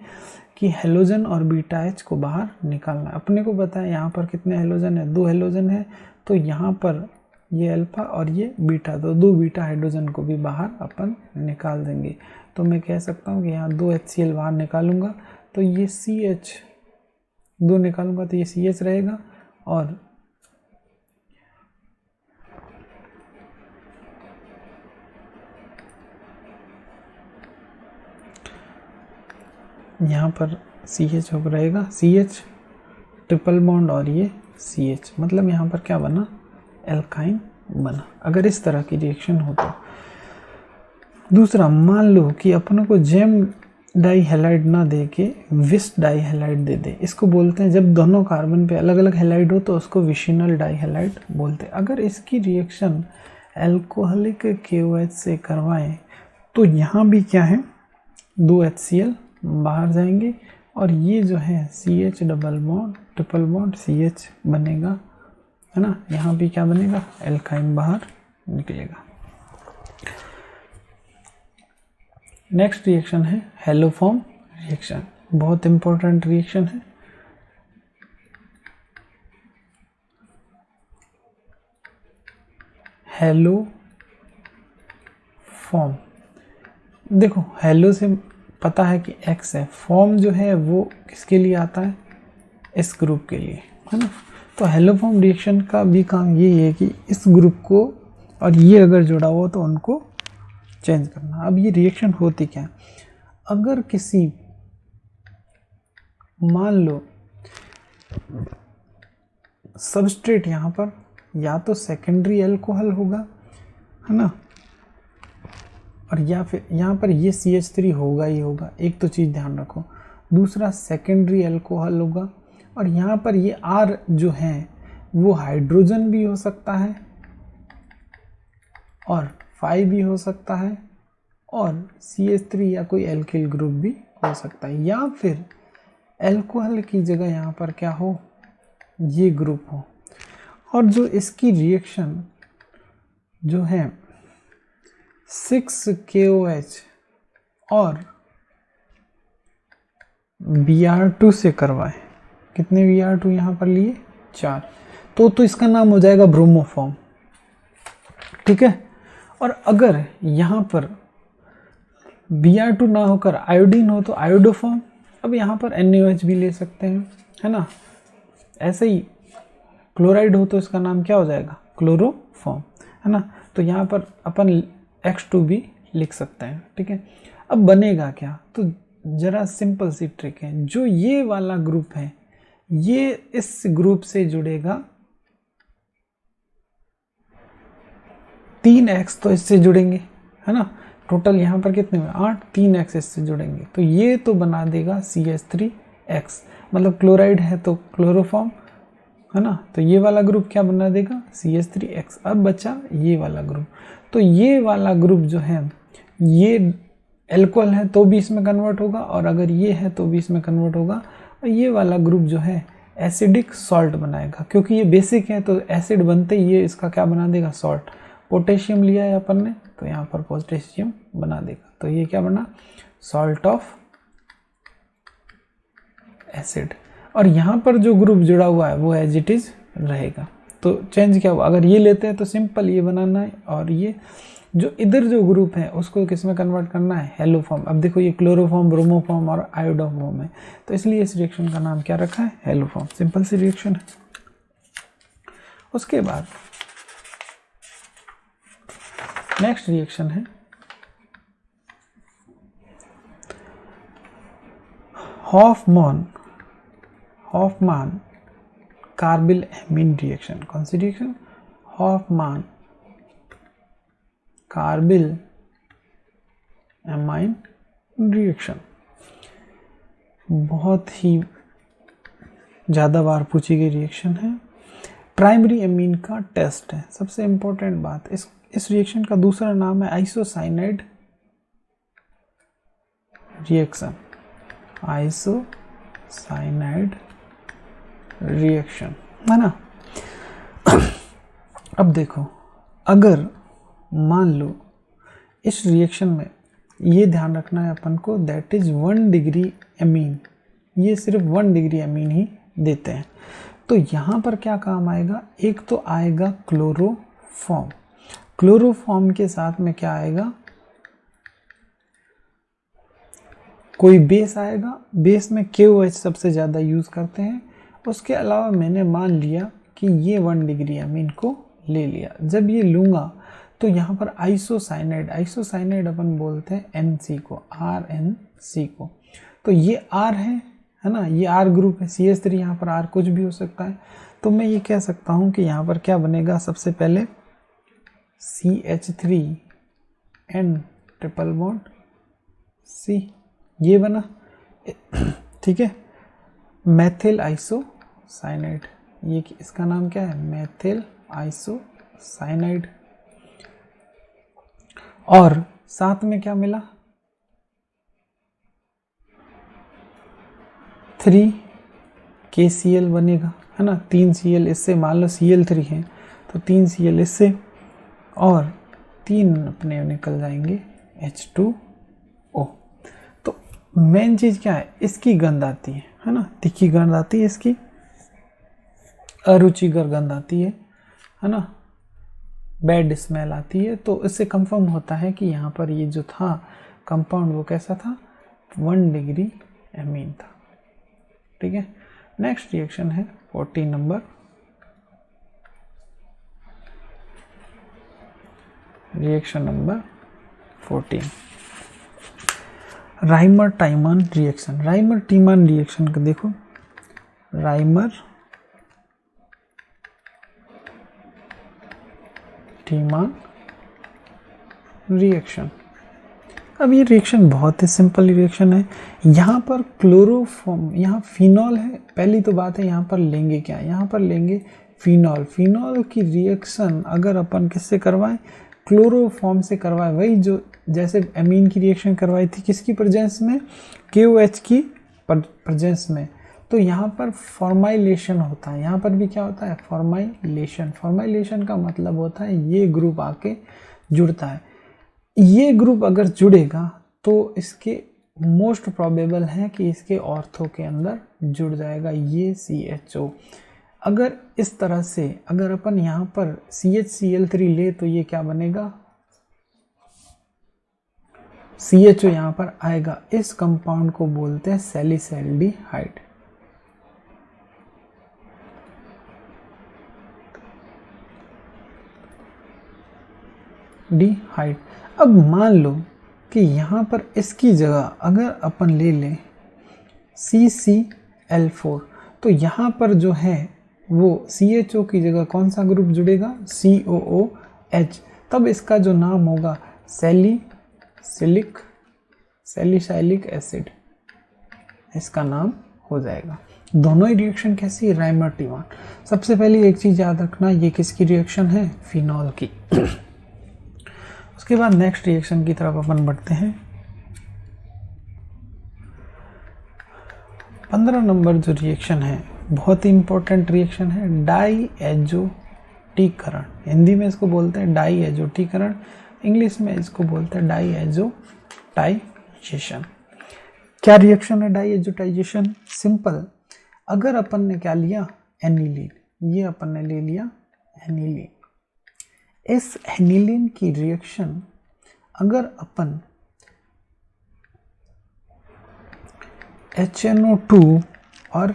कि हेलोजन और बीटा H को बाहर निकालना। अपने को पता है यहाँ पर कितने हेलोजन है, 2 हेलोजन है, तो यहाँ पर ये अल्फा और ये बीटा, तो 2 बीटा हाइड्रोजन को भी बाहर अपन निकाल देंगे। तो मैं कह सकता हूँ कि यहाँ 2 HCl बाहर निकालूंगा तो ये CH, 2 निकालूंगा तो ये CH रहेगा, और यहाँ पर CH हो रहेगा, CH ट्रिपल बॉन्ड और ये CH, मतलब यहाँ पर क्या बना, एल्काइन बना, अगर इस तरह की रिएक्शन हो तो। दूसरा, मान लो कि अपनों को जेम डाइहैलाइड ना दे के विस डाइहैलाइड दे दे, इसको बोलते हैं जब दोनों कार्बन पे अलग अलग हैलाइड हो तो उसको विशिनल डाइहैलाइड बोलते हैं। अगर इसकी रिएक्शन एल्कोहलिक KOH से करवाएं तो यहाँ भी क्या है, 2 HCl बाहर जाएंगे और ये जो है CH double bond triple bond CH बनेगा, है ना। यहाँ भी क्या बनेगा, एल्काइन बाहर निकलेगा। नेक्स्ट रिएक्शन है हेलोफॉर्म रिएक्शन, बहुत इंपॉर्टेंट रिएक्शन है। हेलोफॉर्म, देखो हेलो से पता है कि X है, फॉर्म जो है वो किसके लिए आता है, इस ग्रुप के लिए, है ना। तो हेलोफॉर्म रिएक्शन का भी काम यही है कि इस ग्रुप को और ये अगर जुड़ा हो तो उनको चेंज करना। अब ये रिएक्शन होती क्या है, अगर किसी, मान लो सबस्ट्रेट यहाँ पर या तो सेकेंडरी अल्कोहल होगा, है ना, और या फिर यहाँ पर ये CH3 होगा ही होगा, एक तो चीज़ ध्यान रखो। दूसरा सेकेंडरी अल्कोहल होगा, और यहाँ पर ये R जो है वो हाइड्रोजन भी हो सकता है और 5 भी हो सकता है, और CH3 या कोई एल्किल ग्रुप भी हो सकता है, या फिर अल्कोहल की जगह यहाँ पर क्या हो, ये ग्रुप हो। और जो इसकी रिएक्शन जो है 6 KOH और Br2 से करवाएं, कितने Br2 यहाँ पर लिए, 4, तो इसका नाम हो जाएगा ब्रोमोफॉर्म, ठीक है। और अगर यहाँ पर Br2 ना होकर आयोडीन हो तो आयोडोफॉर्म। अब यहाँ पर NaOH भी ले सकते हैं, है ना। ऐसे ही क्लोराइड हो तो इसका नाम क्या हो जाएगा, क्लोरोफॉर्म, है ना। तो यहाँ पर अपन X2 भी लिख सकते हैं, ठीक है। अब बनेगा क्या, तो जरा सिंपल सी ट्रिक है, जो ये वाला ग्रुप है ये इस ग्रुप से जुड़ेगा, 3X तो इससे जुड़ेंगे, है ना। टोटल यहाँ पर कितने हुए 8, 3 x इससे जुड़ेंगे तो ये तो बना देगा CH3X, मतलब क्लोराइड है तो क्लोरोफॉर्म, है ना। तो ये वाला ग्रुप क्या बना देगा CH3X। अब बचा ये वाला ग्रुप, तो ये वाला ग्रुप जो है ये एल्कोहल है तो भी इसमें कन्वर्ट होगा, और अगर ये है तो भी इसमें कन्वर्ट होगा। और ये वाला ग्रुप जो है एसिडिक सॉल्ट बनाएगा, क्योंकि ये बेसिक है तो एसिड बनते ही ये इसका क्या बना देगा सॉल्ट। पोटेशियम लिया है अपन ने तो यहाँ पर पोटेशियम बना देगा, तो ये क्या बना सॉल्ट ऑफ एसिड। और यहाँ पर जो ग्रुप जुड़ा हुआ है वो एज इट इज रहेगा। तो चेंज क्या हुआ, अगर ये लेते हैं तो सिंपल ये बनाना है, और ये जो इधर जो ग्रुप है उसको किस में कन्वर्ट करना है हेलोफॉर्म। अब देखो ये क्लोरोफॉर्म, ब्रोमोफॉर्म और आयोडोफॉर्म है, तो इसलिए इस रिएक्शन का नाम क्या रखा है हेलोफॉर्म। सिंपल सी रिएक्शन है। उसके बाद नेक्स्ट रिएक्शन है हॉफमान कार्बिल एमीन रिएक्शन। कौन सी रिएक्शन हॉफमान कार्बिल एमाइन रिएक्शन। बहुत ही ज़्यादा बार पूछी गई रिएक्शन है। प्राइमरी एमीन का टेस्ट है। सबसे इंपॉर्टेंट बात, इस रिएक्शन का दूसरा नाम है आइसोसाइनाइड रिएक्शन। आइसोसाइनाइड रिएक्शन, है ना। अब देखो, अगर मान लो इस रिएक्शन में ये ध्यान रखना है अपन को, दैट इज 1 डिग्री एमीन, ये सिर्फ 1 डिग्री एमीन ही देते हैं। तो यहाँ पर क्या काम आएगा, एक तो आएगा क्लोरोफॉर्म। क्लोरोफॉर्म के साथ में क्या आएगा, कोई बेस आएगा। बेस में KOH सबसे ज़्यादा यूज़ करते हैं। उसके अलावा मैंने मान लिया कि ये 1 डिग्री एमीन को ले लिया। जब ये लूँगा तो यहाँ पर आइसोसाइनाइड अपन बोलते हैं NC को, RNC को। तो ये R है ना, ये R ग्रुप है। CH3 यहाँ पर R कुछ भी हो सकता है। तो मैं ये कह सकता हूँ कि यहाँ पर क्या बनेगा, सबसे पहले CH3N ट्रिपल बॉन्ड C, ये बना, ठीक है। मेथिल आइसोसाइनाइड, ये इसका नाम क्या है मेथिल आइसोसाइनाइड। और साथ में क्या मिला 3KCl बनेगा, है ना। 3 Cl इससे, मान लो Cl3 है तो 3 Cl इससे, और 3 अपने निकल जाएंगे H2O। तो मेन चीज़ क्या है, इसकी गंध आती है ना, तीखी गंध आती है, इसकी अरुचिकर गंध आती है ना, बैड स्मेल आती है। तो इससे कंफर्म होता है कि यहाँ पर ये जो था कंपाउंड वो कैसा था, 1 डिग्री एमीन था, ठीक है। नेक्स्ट रिएक्शन है 14 number, reaction number 14 Rymer टाइमन reaction. Rymer टाइमन reaction का देखो, राइमर टाइमन रिएक्शन। अब ये रिएक्शन बहुत ही सिंपल रिएक्शन है। यहाँ पर क्लोरोफॉर्म, यहाँ फिनॉल है। पहली तो बात है यहाँ पर लेंगे क्या, यहाँ पर लेंगे फिनॉल। फिनॉल की रिएक्शन अगर अपन किससे करवाएं, क्लोरोफॉर्म से करवाएं, वही जो जैसे एमीन की रिएक्शन करवाई थी किसकी प्रेजेंस में, KOH की प्रेजेंस में। तो यहाँ पर फॉर्माइलेशन होता है, यहाँ पर भी क्या होता है फॉर्माइलेशन। फॉर्माइलेशन का मतलब होता है ये ग्रुप आके जुड़ता है। ये ग्रुप अगर जुड़ेगा तो इसके मोस्ट प्रोबेबल है कि इसके ऑर्थो के अंदर जुड़ जाएगा ये CHO। अगर इस तरह से अगर अपन यहाँ पर CHCl3 ले तो ये क्या बनेगा, CHO यहाँ पर आएगा। इस कंपाउंड को बोलते हैं सैलिसैल्डिहाइड। डिहाइड। अब मान लो कि यहाँ पर इसकी जगह अगर अपन ले लें CCl4, तो यहाँ पर जो है वो CHO की जगह कौन सा ग्रुप जुड़ेगा, COOH। तब इसका जो नाम होगा सैलिसाइलिक एसिड इसका नाम हो जाएगा। दोनों ही रिएक्शन कैसी, राइमर-टी1। सबसे पहले एक चीज याद रखना, ये किसकी रिएक्शन है, फिनॉल की। उसके बाद नेक्स्ट रिएक्शन की तरफ अपन बढ़ते हैं। 15 नंबर जो रिएक्शन है बहुत ही इंपॉर्टेंट रिएक्शन है, डाईएज़ोटीकरण। हिंदी में इसको बोलते हैं डाईएज़ोटीकरण, इंग्लिश में इसको बोलते हैं डाईएज़ोटाइजेशन। क्या रिएक्शन है डाईएज़ोटाइजेशन? सिंपल, अगर अपन ने क्या लिया, एनिलीन, ये अपन ने ले लिया एनिलीन। इस एनिलीन की रिएक्शन अगर अपन HNO2 और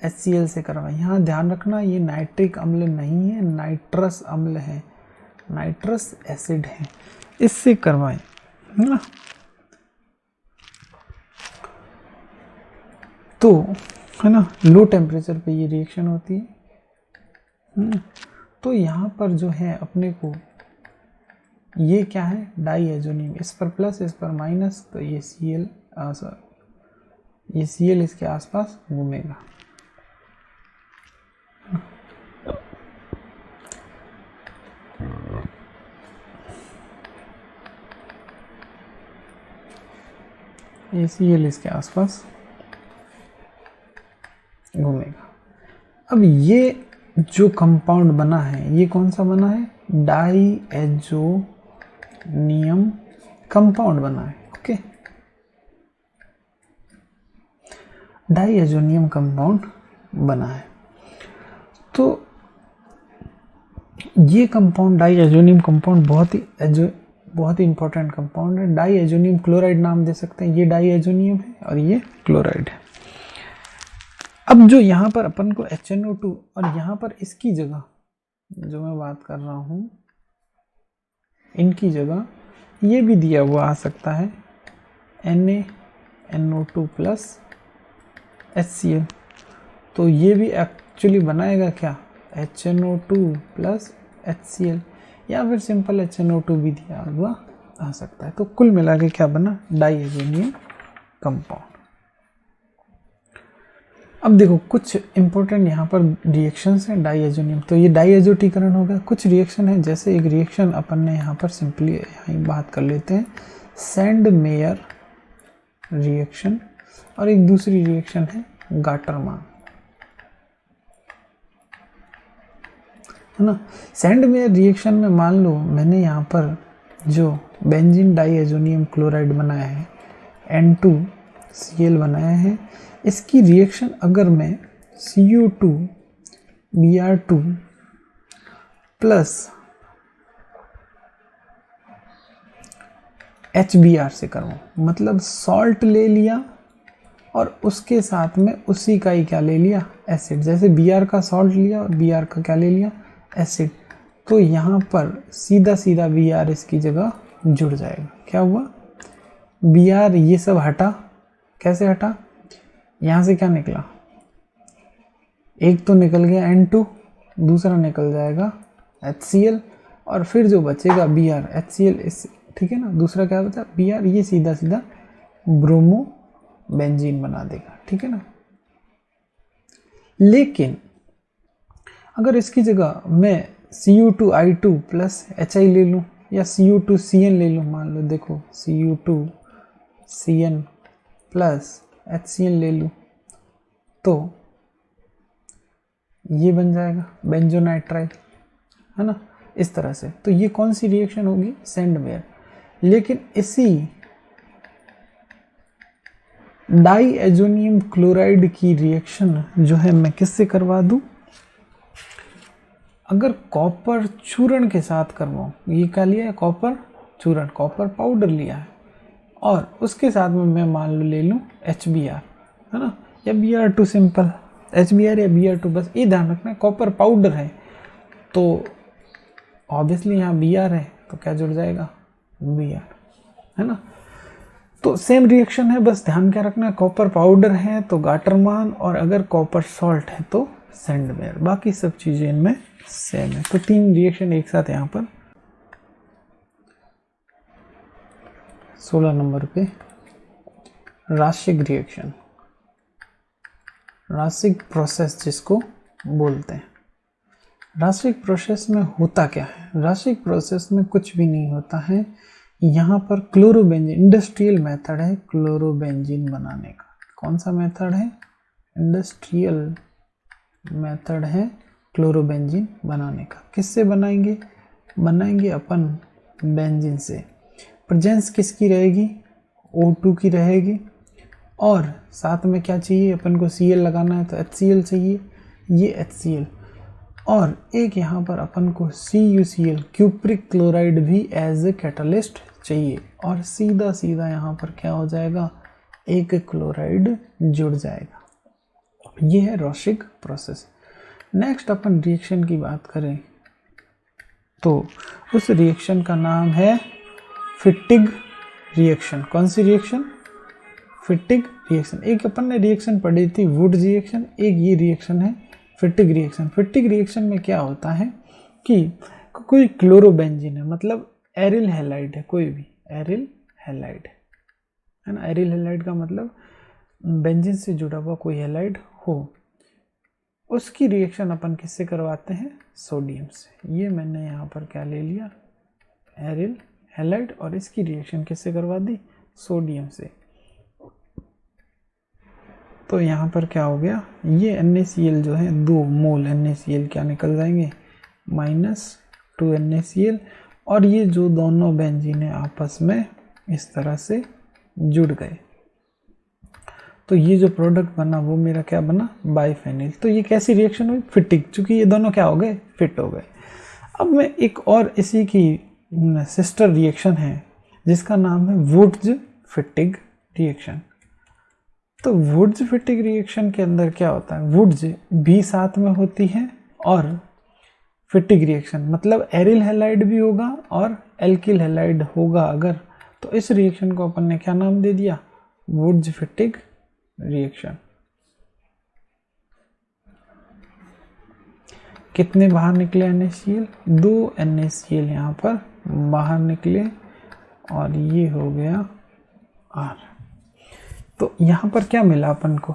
HCl से करवाएं, यहाँ ध्यान रखना ये नाइट्रिक अम्ल नहीं है, नाइट्रस अम्ल है, नाइट्रस एसिड है, इससे करवाएं, है ना। तो है ना, लो टेम्परेचर पे ये रिएक्शन होती है। तो यहाँ पर जो है अपने को ये क्या है, डाईएज़ोनियम, इस पर प्लस इस पर माइनस, तो ये Cl इसके आसपास घूमेगा। ये Cl इसके आसपास घूमेगा। अब ये जो कंपाउंड बना है ये कौन सा बना है, डाईएज़ोनियम कंपाउंड बना है। ओके, डाईएज़ोनियम कंपाउंड बना है। तो ये कंपाउंड डाईएज़ोनियम कंपाउंड बहुत ही इंपॉर्टेंट कंपाउंड है। डाईएज़ोनियम क्लोराइड नाम दे सकते हैं, ये डाईएज़ोनियम है और ये क्लोराइड है। अब जो यहाँ पर अपन को HNO2 और यहाँ पर इसकी जगह जो मैं बात कर रहा हूँ, इनकी जगह ये भी दिया हुआ आ सकता है NaNO2 प्लस HCl। तो ये भी एक्चुअली बनाएगा क्या, HNO2 प्लस HCl, या फिर सिंपल HNO2 भी दिया हुआ आ सकता है। तो कुल मिला के क्या बना, डाईएज़ोनियम कंपाउंड। अब देखो कुछ इंपॉर्टेंट यहाँ पर रिएक्शंस हैं डाईएज़ोनियम, तो ये डाईएज़ोटीकरण हो गया। कुछ रिएक्शन है, जैसे एक रिएक्शन अपन ने यहाँ पर सिंपली यहाँ बात कर लेते हैं, सैंड-मेयर रिएक्शन, और एक दूसरी रिएक्शन है गाटरमान, है ना। सैंड-मेयर रिएक्शन में मान लो मैंने यहाँ पर जो बेंजीन डाईएज़ोनियम क्लोराइड बनाया है, N2Cl बनाया है, इसकी रिएक्शन अगर मैं Cu2Br2 प्लस HBr से करवाऊँ, मतलब सॉल्ट ले लिया और उसके साथ में उसी का ही क्या ले लिया, एसिड। जैसे Br का सॉल्ट लिया और Br का क्या ले लिया, एसिड। तो यहाँ पर सीधा सीधा Br इसकी जगह जुड़ जाएगा। क्या हुआ, Br ये सब हटा, कैसे हटा, यहाँ से क्या निकला, एक तो निकल गया N2, दूसरा निकल जाएगा HCl, और फिर जो बचेगा Br, HCl इस, ठीक है ना, दूसरा क्या बचा Br, ये सीधा सीधा ब्रोमो बेंजीन बना देगा, ठीक है ना। लेकिन अगर इसकी जगह मैं Cu2I2 प्लस HI ले लूँ, या Cu2CN ले लूँ, मान लो देखो Cu2CN प्लस HCl ले लूँ, तो ये बन जाएगा बेंजोनाइट्राइल, है ना, इस तरह से। तो ये कौन सी रिएक्शन होगी, सैंड-मेयर। लेकिन इसी डाईएज़ोनियम क्लोराइड की रिएक्शन जो है मैं किससे करवा दूं, अगर कॉपर चूर्ण के साथ करवाऊँ, ये क्या लिया है, कॉपर चूर्ण, कॉपर पाउडर लिया है, और उसके साथ में मैं मान लो ले लूँ HBr, है ना, या Br2 सिंपल, HBr या Br2, बस ये ध्यान रखना कॉपर पाउडर है, तो ऑब्वियसली यहाँ Br है, तो क्या जुड़ जाएगा, Br, है ना। तो सेम रिएक्शन है, बस ध्यान क्या रखना, कॉपर पाउडर है तो गाटरमान, और अगर कॉपर सॉल्ट है तो सैंड-मेयर, बाकी सब चीज़ें इनमें सेम है। तो तीन रिएक्शन एक साथ यहाँ पर 16 नंबर पे राशिक रिएक्शन, राशिक प्रोसेस जिसको बोलते हैं। राशिक प्रोसेस में होता क्या है? राशिक प्रोसेस में कुछ भी नहीं होता है। यहाँ पर क्लोरोबेंजीन, इंडस्ट्रियल मेथड है क्लोरोबेंजीन बनाने का। कौन सा मेथड है? इंडस्ट्रियल मेथड है क्लोरोबेंजीन बनाने का। किससे बनाएंगे? बनाएंगे अपन बेंजीन से। प्रेजेंस किसकी रहेगी? O2 की रहेगी। और साथ में क्या चाहिए अपन को? Cl लगाना है तो HCl चाहिए, ये HCl। और एक यहाँ पर अपन को CuCl क्यूप्रिक क्लोराइड भी एज ए कैटलिस्ट चाहिए। और सीधा सीधा यहाँ पर क्या हो जाएगा? एक क्लोराइड जुड़ जाएगा। ये है राशिक प्रोसेस। नेक्स्ट अपन रिएक्शन की बात करें तो उस रिएक्शन का नाम है फिटिग रिएक्शन। कौन सी रिएक्शन? फिटिग रिएक्शन। एक अपन ने रिएक्शन पढ़ी थी वुड रिएक्शन, एक ये रिएक्शन है फिटिग रिएक्शन। फिटिग रिएक्शन में क्या होता है कि कोई क्लोरोबेंजीन है, मतलब एरिल हैलाइड है, कोई भी एरिल हैलाइड है ना। एरिल हैलाइड का मतलब बेंजीन से जुड़ा हुआ कोई हैलाइड हो, उसकी रिएक्शन अपन किससे करवाते हैं? सोडियम से। ये मैंने यहाँ पर क्या ले लिया? Aryl halide. और इसकी रिएक्शन किससे करवा दी? सोडियम से। तो यहाँ पर क्या हो गया? ये NaCl जो है 2 मोल NaCl क्या निकल जाएंगे? -2 NaCl। और ये जो दोनों बेंजीन है आपस में इस तरह से जुड़ गए, तो ये जो प्रोडक्ट बना वो मेरा क्या बना? बाइफेनिल। तो ये कैसी रिएक्शन हुई? फिटिग। चूंकि ये दोनों क्या हो गए? फिट हो गए। अब मैं एक और इसी की सिस्टर रिएक्शन है जिसका नाम है वुड्स फिटिग रिएक्शन। तो वुड्स फिटिग रिएक्शन के अंदर क्या होता है? वुड्स भी साथ में होती है और फिटिग रिएक्शन मतलब एरिल हैलाइड भी होगा और एल्किल हैलाइड होगा अगर, तो इस रिएक्शन को अपन ने क्या नाम दे दिया? Wurtz Fittig reaction. कितने बाहर निकले NaCl? 2 NaCl यहाँ पर बाहर निकले और ये हो गया R। तो यहाँ पर क्या मिला अपन को?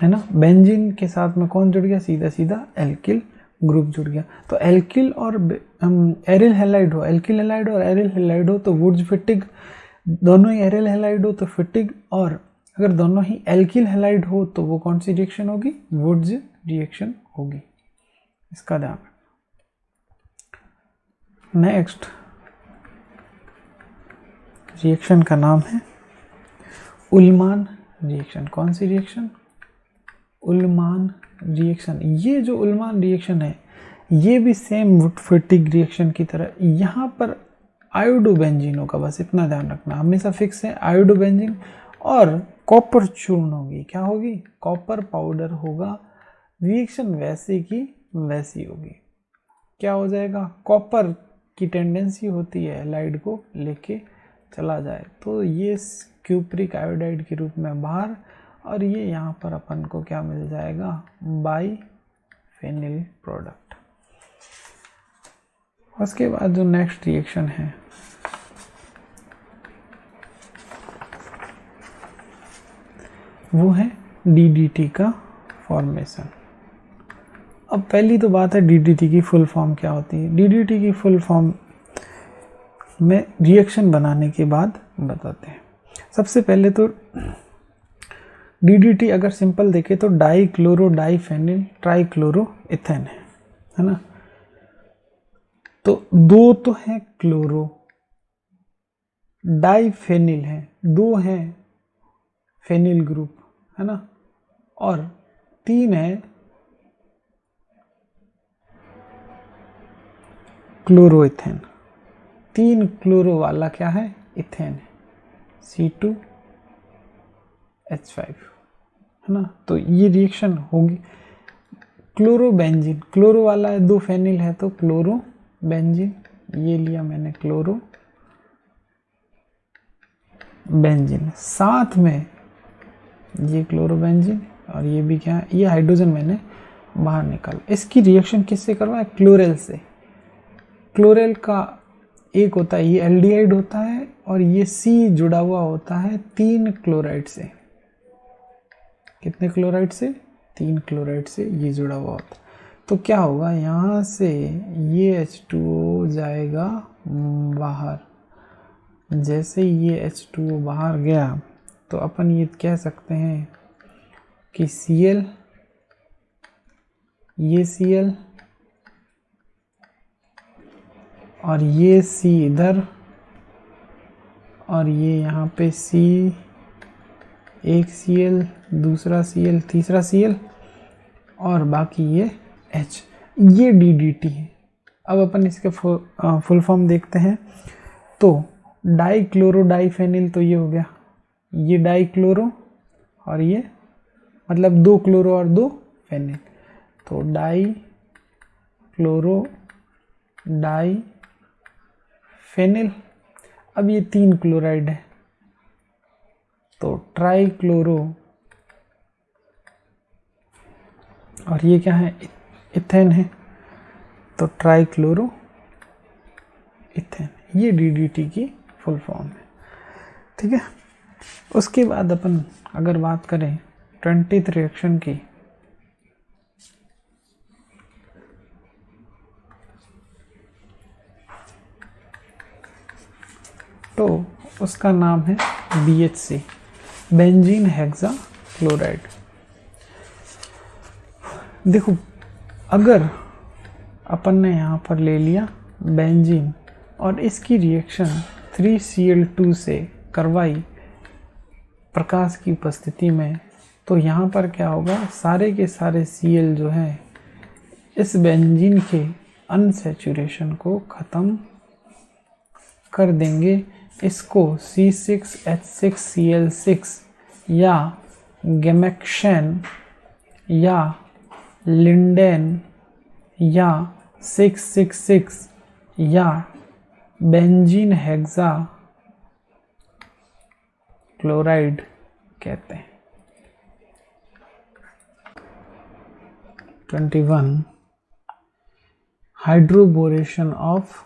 है ना, बेंजीन के साथ में कौन जुड़ गया? सीधा सीधा एल्किल ग्रुप जुड़ गया। तो एल्किल और एरिल हैलाइड हो, एल्किल हैलाइड और एरिल हैलाइड हो तो वुड्स फिटिग। दोनों ही एरिल हैलाइड हो तो फिटिग, और अगर दोनों ही एल्किल हैलाइड हो तो वो कौन सी रिएक्शन होगी? वुड्स रिएक्शन होगी। इसका ध्यान। नेक्स्ट रिएक्शन का नाम है उल्मान रिएक्शन। कौन सी रिएक्शन? उल्मान रिएक्शन। ये जो उल्मान रिएक्शन है ये भी सेम वुड फिटिग रिएक्शन की तरह, यहाँ पर आयोडोबेंजीन होगा, बस इतना ध्यान रखना, हमेशा फिक्स है आयोडोबेंजीन। और कॉपर चूर्ण होगी। क्या होगी? कॉपर पाउडर होगा। रिएक्शन वैसे की वैसी होगी। क्या हो जाएगा? कॉपर की टेंडेंसी होती है हैलाइड को लेके चला जाए, तो ये क्यूप्रिक आयोडाइड के रूप में बाहर, और ये यहाँ पर अपन को क्या मिल जाएगा? Biphenyl product. उसके बाद जो नेक्स्ट रिएक्शन है वो है DDT का फॉर्मेशन। अब पहली तो बात है DDT की फुल फॉर्म क्या होती है। DDT की फुल फॉर्म में रिएक्शन बनाने के बाद बताते हैं। सबसे पहले तो DDT अगर सिंपल देखें तो die chloro diphenyl trichloro ethane है ना। तो 2 तो है क्लोरो, डाइफेनिल है, 2 है फेनिल ग्रुप है ना, और 3 है क्लोरोइथेन। 3 क्लोरो वाला क्या है? इथेन है, C2H5 है ना। तो ये रिएक्शन होगी। क्लोरोबेंजीन, क्लोरो वाला है, 2 फेनिल है तो क्लोरोबेंजीन, ये लिया मैंने क्लोरो बेंजीन। साथ में ये क्लोरोबेंजीन और ये भी क्या है? ये हाइड्रोजन मैंने बाहर निकाल। इसकी रिएक्शन किससे करवाए? क्लोरेल से। क्लोरेल का एक होता है ये एल्डिहाइड होता है और ये C जुड़ा हुआ होता है 3 क्लोराइड से। कितने क्लोराइड से? 3 क्लोराइड से ये जुड़ा हुआ होता है। तो क्या होगा, यहाँ से ये H2O जाएगा बाहर। जैसे ये H2O बाहर गया तो अपन ये कह सकते हैं कि Cl, ये Cl और ये C इधर और ये यहाँ पे C, एक Cl, दूसरा Cl, तीसरा Cl और बाकी ये H, ये DDT है। अब अपन इसके फुल फॉर्म देखते हैं। तो डाई क्लोरो डाईफेनिल, तो ये हो गया, ये डाई क्लोरो और ये मतलब 2 क्लोरो और 2 फेनिल, तो डाई क्लोरो डाई फेनिल। अब ये 3 क्लोराइड है तो ट्राई क्लोरो, और ये क्या है, इथेन है, तो ट्राई क्लोरो इथेन, ये DDT की फुल फॉर्म है। ठीक है। उसके बाद अपन अगर बात करें 20th रिएक्शन की, तो उसका नाम है BHC, बेंजीन हेक्सा क्लोराइड। देखो, अगर अपन ने यहाँ पर ले लिया बेंजीन और इसकी रिएक्शन 3Cl2 से करवाई प्रकाश की उपस्थिति में, तो यहाँ पर क्या होगा, सारे के सारे Cl जो है इस बेंजीन के अनसैचुरेशन को ख़त्म कर देंगे। इसको C6H6Cl6 या गैमेक्शन या लिंडेन या 666 या बेंजीन हेक्सा क्लोराइड कहते हैं। 21 हाइड्रोबोरेशन ऑफ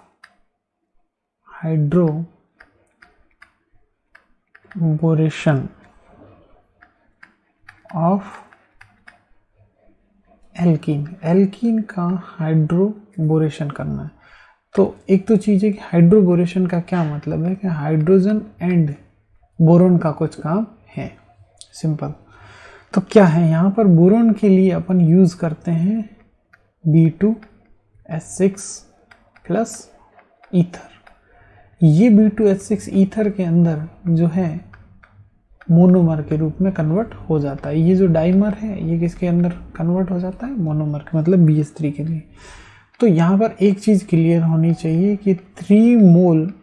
एल्कीन का हाइड्रोबोरेशन करना है। तो एक तो चीज़ है कि हाइड्रोबोरेशन का क्या मतलब है कि हाइड्रोजन एंड बोरोन का कुछ काम है, सिंपल। तो क्या है, यहाँ पर बोरोन के लिए अपन यूज़ करते हैं B2H6 प्लस ईथर। ये B2H6 ईथर के अंदर जो है मोनोमर के रूप में कन्वर्ट हो जाता है। ये जो डाइमर है ये किसके अंदर कन्वर्ट हो जाता है, मोनोमर के, मतलब BH3 के लिए। तो यहाँ पर एक चीज़ क्लियर होनी चाहिए कि 3 मोल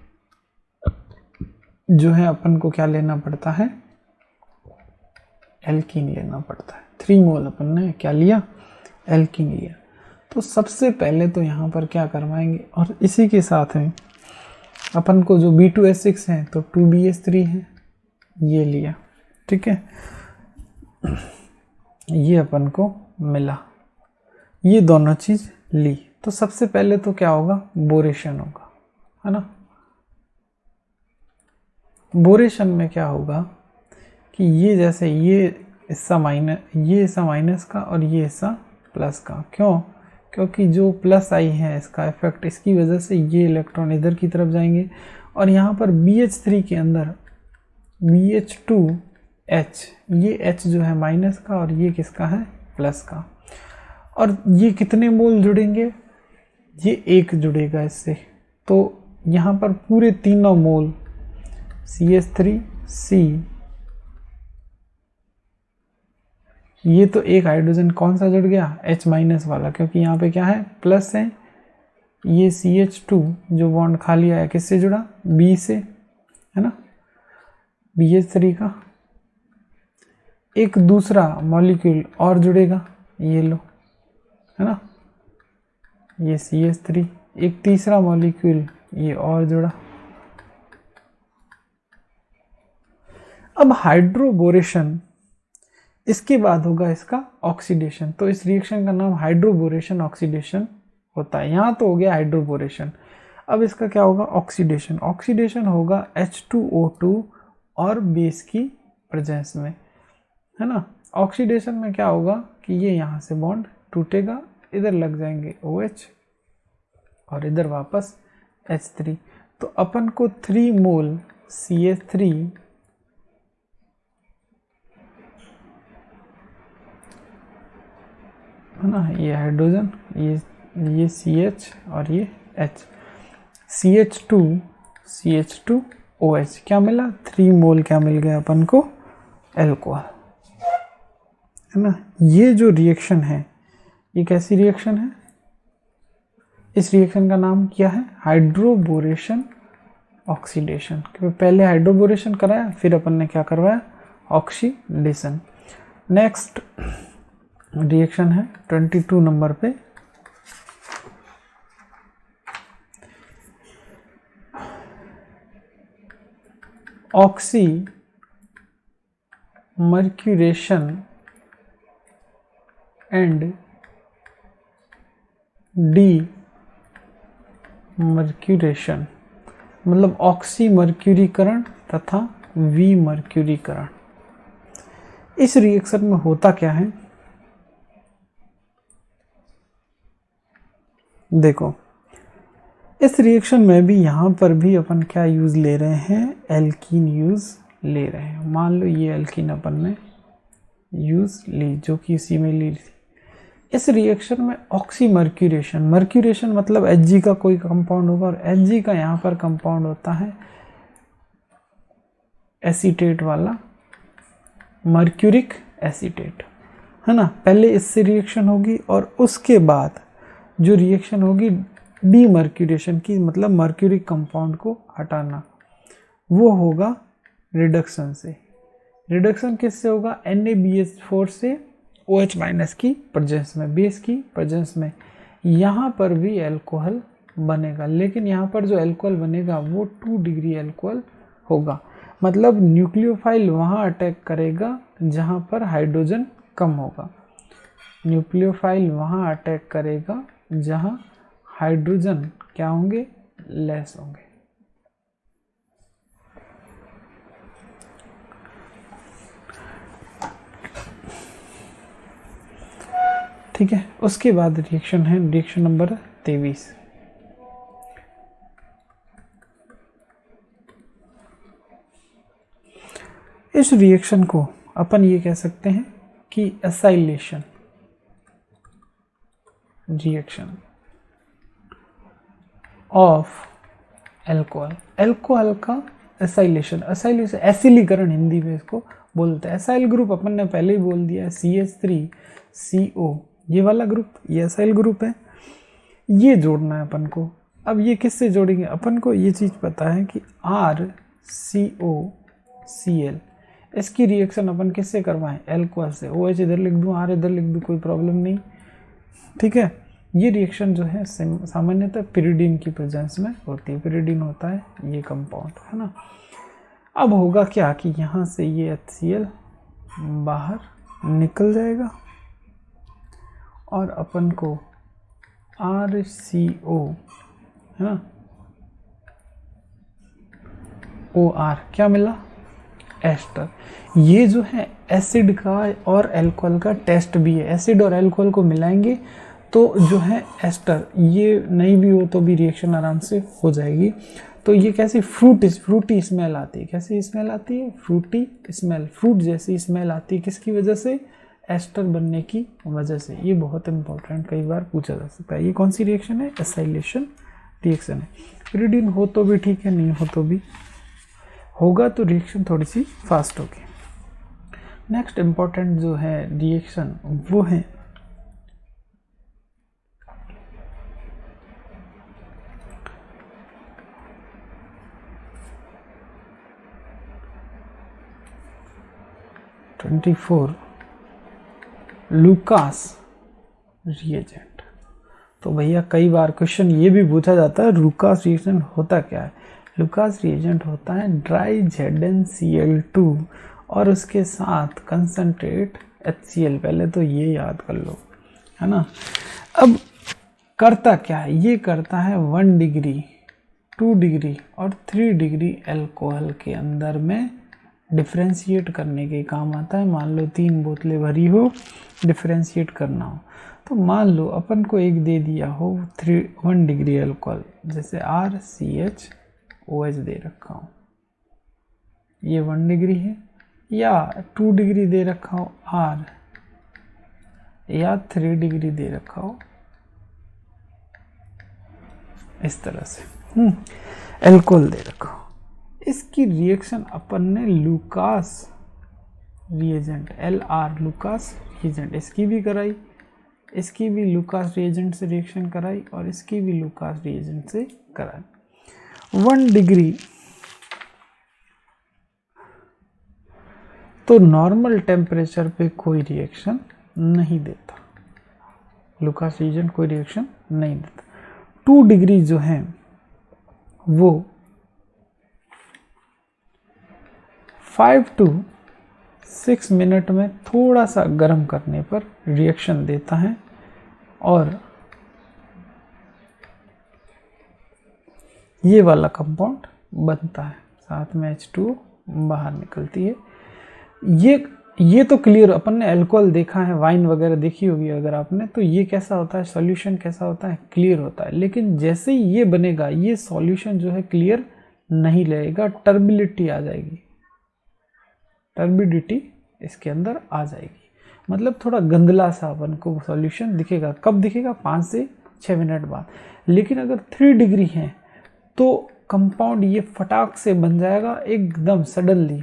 जो है अपन को क्या लेना पड़ता है, एल्कीन लेना पड़ता है। 3 मोल अपन ने क्या लिया, एल्कीन लिया। तो सबसे पहले तो यहाँ पर क्या करवाएंगे, और इसी के साथ में अपन को जो B2H6 है तो 2BH3 है, ये लिया। ठीक है, ये अपन को मिला, ये दोनों चीज़ ली। तो सबसे पहले तो क्या होगा, बोरेशन होगा, है ना। बोरेशन में क्या होगा कि ये जैसे ये हिस्सा माइनस, ये हिस्सा माइनस का और ये हिस्सा प्लस का। क्यों? क्योंकि जो प्लस आई है इसका इफेक्ट, इसकी वजह से ये इलेक्ट्रॉन इधर की तरफ जाएंगे और यहाँ पर BH3 के अंदर BH2H, ये H जो है माइनस का और ये किसका है, प्लस का। और ये कितने मोल जुड़ेंगे, ये 1 जुड़ेगा इससे। तो यहाँ पर पूरे 3 मोल CH3C, ये तो एक हाइड्रोजन कौन सा जुड़ गया, H माइनस वाला, क्योंकि यहाँ पे क्या है, प्लस है। ये CH2 जो बॉन्ड खाली आया किससे जुड़ा, B से, है ना, BH3 का। एक दूसरा मॉलिक्यूल और जुड़ेगा, ये लो, है ना, ये CH3। एक तीसरा मॉलिक्यूल ये और जुड़ा। अब हाइड्रोबोरेशन, इसके बाद होगा इसका ऑक्सीडेशन। तो इस रिएक्शन का नाम हाइड्रोबोरेशन ऑक्सीडेशन होता है। यहाँ तो हो गया हाइड्रोबोरेशन। अब इसका क्या होगा, ऑक्सीडेशन। ऑक्सीडेशन होगा H2O2 और बेस की प्रेजेंस में, है ना। ऑक्सीडेशन में क्या होगा कि ये यहाँ से बॉन्ड टूटेगा, इधर लग जाएंगे OH और इधर वापस H3। तो अपन को 3 मोल CH3 है ना, ये हाइड्रोजन, ये CH और ये H, CH2OH क्या मिला, 3 मोल क्या मिल गया अपन को, एल्कोहल, है ना। ये जो रिएक्शन है ये कैसी रिएक्शन है, इस रिएक्शन का नाम क्या है, हाइड्रोबोरेशन ऑक्सीडेशन। क्योंकि पहले हाइड्रोबोरेशन कराया, फिर अपन ने क्या करवाया, ऑक्सीडेशन। नेक्स्ट रिएक्शन है 22 नंबर पे, oxy mercuration and D mercuration, मतलब ऑक्सी मर्क्यूरीकरण तथा वी मर्क्यूरीकरण। इस रिएक्शन में होता क्या है, देखो इस रिएक्शन में भी यहाँ पर भी अपन क्या यूज ले रहे हैं, एल्कीन यूज ले रहे हैं। मान लो ये एल्कीन अपन ने यूज ली, जो कि इसी में ली थी। इस रिएक्शन में ऑक्सी मर्क्यूरेशन, मर्क्यूरेशन मतलब Hg का कोई कंपाउंड होगा, और Hg का यहाँ पर कंपाउंड होता है एसीटेट वाला, मर्क्यूरिक एसीटेट, है ना। पहले इससे रिएक्शन होगी और उसके बाद जो रिएक्शन होगी डीमर्क्यूरेशन की, मतलब मर्क्यूरिक कंपाउंड को हटाना, वो होगा रिडक्शन से। रिडक्शन किससे होगा, NaBH4 से OH माइनस की प्रेजेंस में, बेस की प्रेजेंस में। यहाँ पर भी एल्कोहल बनेगा, लेकिन यहाँ पर जो एल्कोहल बनेगा वो 2 डिग्री एल्कोहल होगा। मतलब न्यूक्लियोफाइल वहाँ अटैक करेगा जहाँ पर हाइड्रोजन कम होगा, न्यूक्लियोफाइल वहाँ अटैक करेगा जहाँ हाइड्रोजन क्या होंगे, लेस होंगे। ठीक है। उसके बाद रिएक्शन है रिएक्शन नंबर 23। इस रिएक्शन को अपन ये कह सकते हैं कि acylation reaction of alcohol. Alcohol का एसाइलेशन, एसाइलेशन एसिलीकरण हिंदी में इसको बोलते हैं। एसाइल ग्रुप अपन ने पहले ही बोल दिया है, CH3CO, ये वाला ग्रुप, ये एसाइल ग्रुप है। ये जोड़ना है अपन को। अब ये किससे जोड़ेंगे, अपन को ये चीज़ पता है कि RCOCl, इसकी रिएक्शन अपन किससे करवाएं, एल्कोहल से। OH इधर लिख दूँ, R इधर लिख दूँ, कोई प्रॉब्लम नहीं। ठीक है। ये रिएक्शन जो है सामान्यतः पिरिडीन की प्रेजेंस में होती है। पिरिडीन होता है ये कंपाउंड, है ना। अब होगा क्या कि यहाँ से ये HCl बाहर निकल जाएगा और अपन को RCO, है ना, OR क्या मिला, एस्टर। ये जो है एसिड का और अल्कोहल का टेस्ट भी है। एसिड और अल्कोहल को मिलाएंगे तो जो है एस्टर, ये नहीं भी हो तो भी रिएक्शन आराम से हो जाएगी। तो ये कैसी फ्रूटी स्मेल आती है, कैसी स्मेल आती है, फ्रूटी स्मेल, फ्रूट जैसी स्मेल आती है। किसकी वजह से, एस्टर बनने की वजह से। ये बहुत इंपॉर्टेंट, कई बार पूछा जा सकता है। ये कौन सी रिएक्शन है, एसाइलेशन रिएक्शन है। पिरिडीन हो तो भी ठीक है, नहीं हो तो भी होगा, तो रिएक्शन थोड़ी सी फास्ट होगी। नेक्स्ट इंपॉर्टेंट जो है रिएक्शन वो है लुकास रिएजेंट। तो भैया कई बार क्वेश्चन ये भी पूछा जाता है लुकास रिएजेंट होता क्या है। लुकास रिएजेंट होता है ड्राई ZnCl2 और उसके साथ कंसंट्रेट HCl। पहले तो ये याद कर लो, है ना। अब करता क्या है, ये करता है 1 डिग्री 2 डिग्री और 3 डिग्री अल्कोहल के अंदर में डिफ्रेंशिएट करने के काम आता है। मान लो 3 बोतलें भरी हो, डिफ्रेंशिएट करना हो, तो मान लो अपन को एक दे दिया हो 1 डिग्री अल्कोहल, जैसे RCHOH दे रखा हो, ये 1 डिग्री है, या 2 डिग्री दे रखा हो R, या 3 डिग्री दे रखा हो इस तरह से अल्कोहल दे रखा हो। इसकी रिएक्शन अपन ने Lucas reagent LR Lucas reagent इसकी भी कराई, इसकी भी लुकास रिएजेंट से रिएक्शन कराई और इसकी भी लुकास रिएजेंट से कराई। 1 डिग्री तो नॉर्मल टेम्परेचर पे कोई रिएक्शन नहीं देता, लुकास रिएजेंट कोई रिएक्शन नहीं देता। 2 डिग्री जो है वो 5 to 6 मिनट में थोड़ा सा गर्म करने पर रिएक्शन देता है और ये वाला कंपाउंड बनता है, साथ में H2O बाहर निकलती है। ये तो क्लियर, अपन ने अल्कोहल देखा है, वाइन वगैरह देखी होगी अगर आपने, तो ये कैसा होता है, सॉल्यूशन कैसा होता है, क्लियर होता है। लेकिन जैसे ही ये बनेगा, ये सॉल्यूशन जो है क्लियर नहीं रहेगा, टर्बिडिटी आ जाएगी, टर्बिडिटी इसके अंदर आ जाएगी, मतलब थोड़ा गंदला सा अपन को सॉल्यूशन दिखेगा। कब दिखेगा? 5 से 6 मिनट बाद। लेकिन अगर 3 डिग्री है तो कंपाउंड ये फटाक से बन जाएगा एकदम सडनली,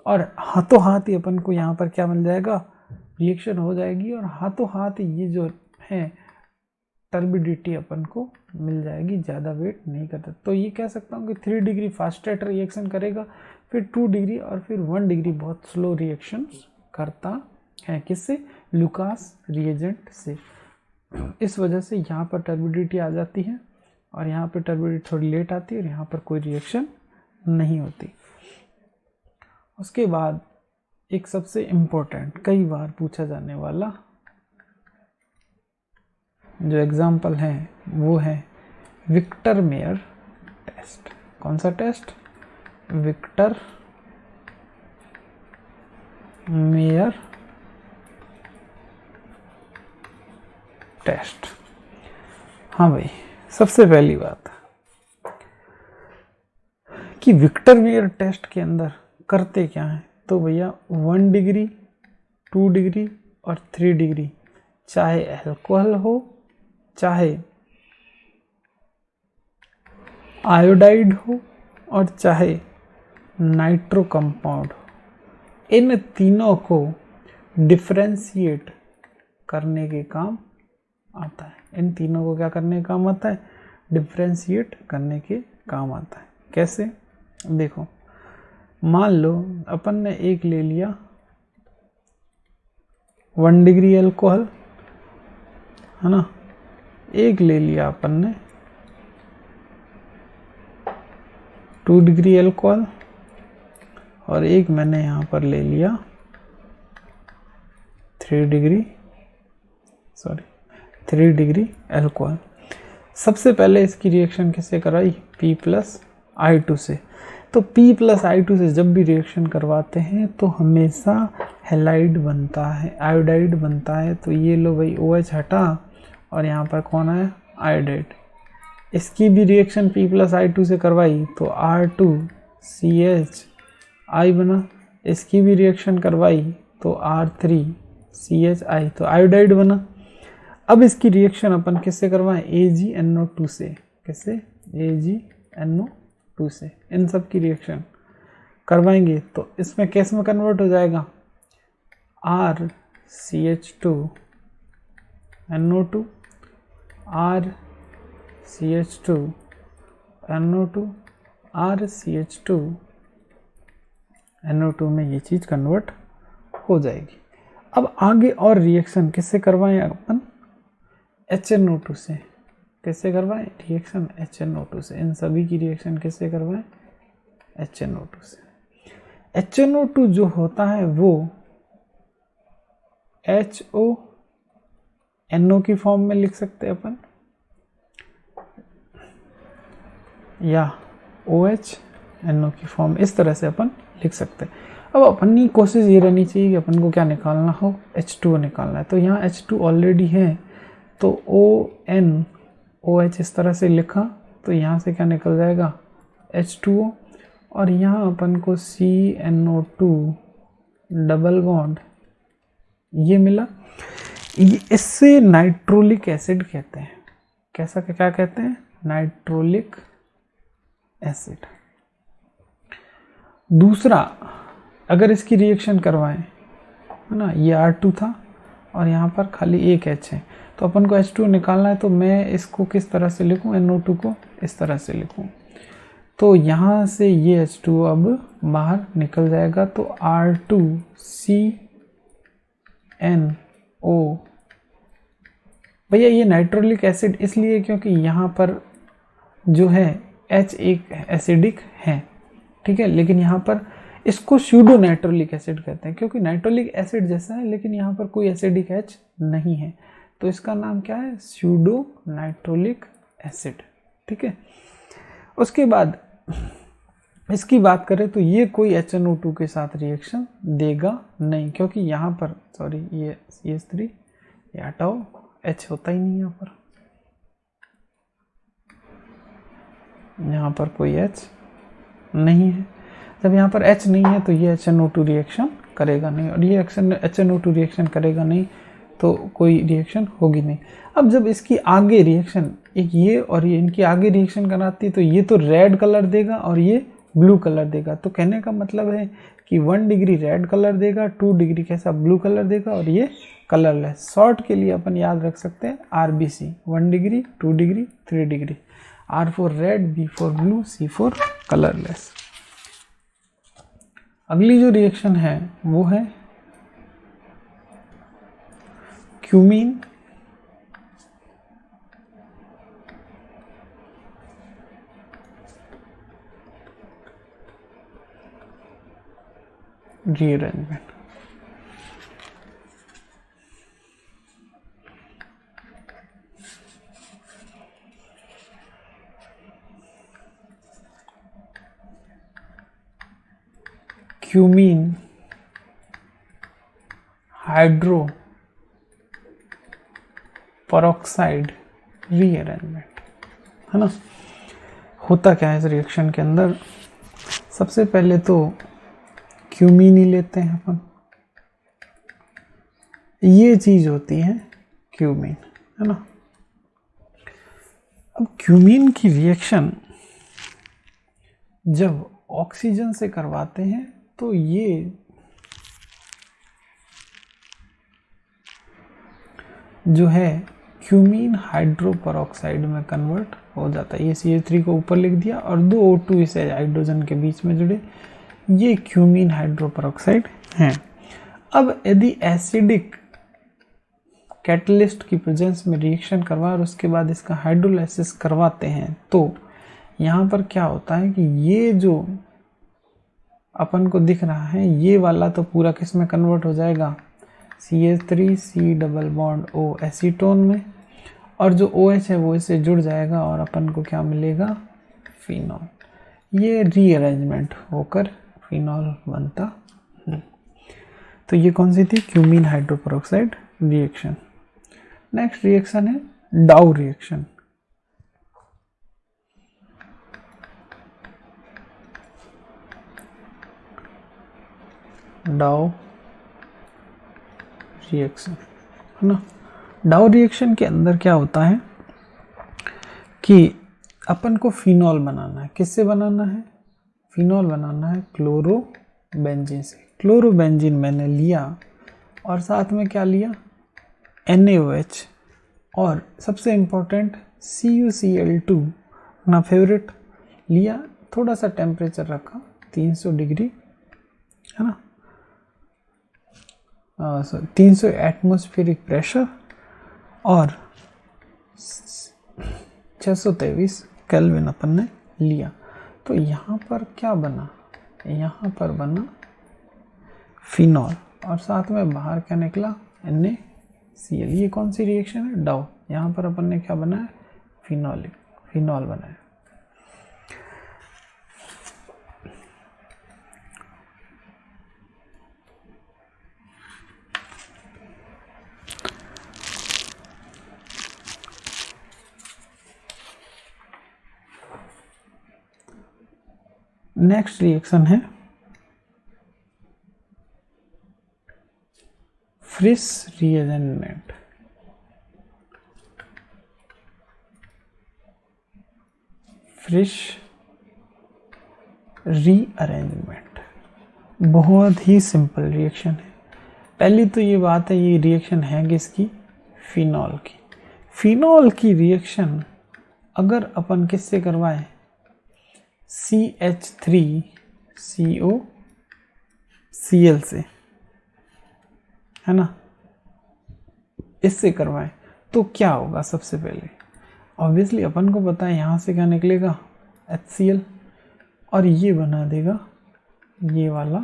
और हाथों हाथ ही अपन को यहाँ पर क्या मिल जाएगा, रिएक्शन हो जाएगी, और हाथों हाथ ये जो है टर्बिडिटी अपन को मिल जाएगी, ज़्यादा वेट नहीं करता। तो ये कह सकता हूँ कि 3 डिग्री फास्टेस्ट रिएक्शन करेगा, फिर 2 डिग्री और फिर 1 डिग्री बहुत स्लो रिएक्शन करता है। किससे? लुकास रिएजेंट से। इस वजह से यहाँ पर टर्बिडिटी आ जाती है और यहाँ पर टर्बिडिटी थोड़ी लेट आती है और यहाँ पर कोई रिएक्शन नहीं होती। उसके बाद एक सबसे इम्पोर्टेंट, कई बार पूछा जाने वाला जो एग्जाम्पल है वो है विक्टर मेयर टेस्ट। कौन सा टेस्ट? Victor Meyer test. हाँ भाई, सबसे पहली बात कि विक्टर मेयर टेस्ट के अंदर करते क्या है, तो भैया 1 डिग्री 2 डिग्री और 3 डिग्री, चाहे अल्कोहल हो चाहे आयोडाइड हो और चाहे नाइट्रो कंपाउंड हो, इन तीनों को डिफरेंशिएट करने के काम आता है। इन तीनों को क्या करने का काम आता है? डिफरेंशिएट करने के काम आता है। कैसे? देखो, मान लो अपन ने एक ले लिया 1 डिग्री अल्कोहल, है ना, एक ले लिया अपन ने 2 डिग्री अल्कोहल और एक मैंने यहाँ पर ले लिया 3 डिग्री अल्कोहल। सबसे पहले इसकी रिएक्शन किससे कराई? P+I2 से। तो P+I2 से जब भी रिएक्शन करवाते हैं तो हमेशा हैलाइड बनता है, आयोडाइड बनता है। तो ये लो भाई, OH हटा और यहाँ पर कौन है? आयोडाइड। इसकी भी रिएक्शन P+I2 से करवाई तो R2CHI बना। इसकी भी रिएक्शन करवाई तो R3CHI, तो आयोडाइड बना। अब इसकी रिएक्शन अपन किससे करवाएं? AgNO2 से। किससे? AgNO2 से। इन सब की रिएक्शन करवाएंगे तो इसमें कैसे में कन्वर्ट हो जाएगा? RCH2NO2, RCH2NO2, RCH2NO2 में ये चीज़ कन्वर्ट हो जाएगी। अब आगे और रिएक्शन किससे करवाएं अपन? HNO2 से। किससे करवाएं? रिएक्शन HNO2 से। इन सभी की रिएक्शन किससे करवाएं? HNO2 से। HNO2 जो होता है वो HONO की फॉर्म में लिख सकते हैं अपन। या OH NO की फॉर्म इस तरह से अपन लिख सकते हैं। अब अपनी कोशिश ये रहनी चाहिए कि अपन को क्या निकालना हो, H2O निकालना है। तो यहाँ H2 ऑलरेडी है, तो ONOH इस तरह से लिखा, तो यहाँ से क्या निकल जाएगा H2O, और यहाँ अपन को CNO2 डबल बॉन्ड ये मिला। इससे नाइट्रोलिक एसिड कहते हैं। कैसा क्या कहते हैं? Nitrolic acid. दूसरा, अगर इसकी रिएक्शन करवाएं, है ना, ये R2 था और यहाँ पर खाली एक H है, तो अपन को H2 निकालना है। तो मैं इसको किस तरह से लिखूं? NO2 को इस तरह से लिखूं, तो यहाँ से ये H2 अब बाहर निकल जाएगा, तो R2CNO। भैया ये नाइट्रोलिक एसिड इसलिए क्योंकि यहाँ पर जो है H एक एसिडिक है, ठीक है, लेकिन यहाँ पर इसको स्यूडो नाइट्रोलिक एसिड कहते हैं, क्योंकि नाइट्रोलिक एसिड जैसा है लेकिन यहाँ पर कोई एसिडिक H नहीं है, तो इसका नाम क्या है? स्यूडो नाइट्रोलिक एसिड, ठीक है। उसके बाद इसकी बात करें तो ये कोई HNO2 के साथ रिएक्शन देगा नहीं, क्योंकि यहाँ पर सॉरी ये CH3 ये हटाओ, H होता ही नहीं यहाँ पर कोई H नहीं है। जब यहाँ पर H नहीं है तो ये HNO2 रिएक्शन करेगा नहीं, और ये HNO2 रिएक्शन करेगा नहीं तो कोई रिएक्शन होगी नहीं। अब जब इसकी आगे रिएक्शन, एक ये और ये इनकी आगे रिएक्शन कराती, तो ये तो रेड कलर देगा और ये ब्लू कलर देगा। तो कहने का मतलब है कि 1 डिग्री रेड कलर देगा, 2 डिग्री कैसा ब्लू कलर देगा, और ये कलरलेस। शॉर्ट के लिए अपन याद रख सकते हैं RBC, 1 degree, 2 degree, 3 degree. R for red, B for blue, C for colourless. अगली जो रिएक्शन है वो है cumene rearrangement. Cumene hydro peroxide rearrangement, है ना। होता क्या है इस रिएक्शन के अंदर? सबसे पहले तो क्यूमीन ही लेते हैं अपन, ये चीज होती है क्यूमीन, है ना। अब क्यूमीन की रिएक्शन जब ऑक्सीजन से करवाते हैं तो ये जो है क्यूमीन हाइड्रोपेरोक्साइड में कन्वर्ट हो जाता है। ये CH3 को ऊपर लिख दिया और 2 O2 इसे हाइड्रोजन के बीच में जुड़े, ये क्यूमीन हाइड्रोपेरोक्साइड हैं। अब यदि एसिडिक कैटलिस्ट की प्रेजेंस में रिएक्शन करवा और उसके बाद इसका हाइड्रोलाइसिस करवाते हैं, तो यहाँ पर क्या होता है कि ये जो अपन को दिख रहा है ये वाला तो पूरा किस में कन्वर्ट हो जाएगा? CH3C double bond O acetone में, और जो OH है वो इससे जुड़ जाएगा और अपन को क्या मिलेगा? फिनॉल। ये रीअरेंजमेंट होकर फिनॉल बनता है। तो ये कौन सी थी? Cumene hydroperoxide reaction. Next reaction है डाउ रिएक्शन। डाउ रिएक्शन, है ना। डाउ रिएक्शन के अंदर क्या होता है कि अपन को फिनॉल बनाना है। किससे बनाना है? फिनॉल बनाना है क्लोरोबेंजीन से। क्लोरोबेंजीन मैंने लिया और साथ में क्या लिया? NaOH, और सबसे इम्पोर्टेंट CuCl2 अपना फेवरेट लिया। थोड़ा सा टेम्परेचर रखा 300 डिग्री, है ना, 300 एटमॉस्फेरिक प्रेशर और 623 केल्विन अपन ने लिया। तो यहाँ पर क्या बना? यहाँ पर बना फिनॉल और साथ में बाहर क्या निकला? NaCl। ये कौन सी रिएक्शन है? डाउ। यहाँ पर अपन ने क्या बनाया? फिनॉल बनाया। नेक्स्ट रिएक्शन है फ्रिस रीअरेंजमेंट। फ्रिस रीअरेंजमेंट बहुत ही सिंपल रिएक्शन है। पहली तो ये बात है, ये रिएक्शन है किसकी? फिनॉल की। फिनॉल की रिएक्शन अगर अपन किससे करवाएं? CH3COCl से, है ना, इससे करवाएं तो क्या होगा? सबसे पहले ऑब्वियसली अपन को पता है यहाँ से क्या निकलेगा? HCl, और ये बना देगा ये वाला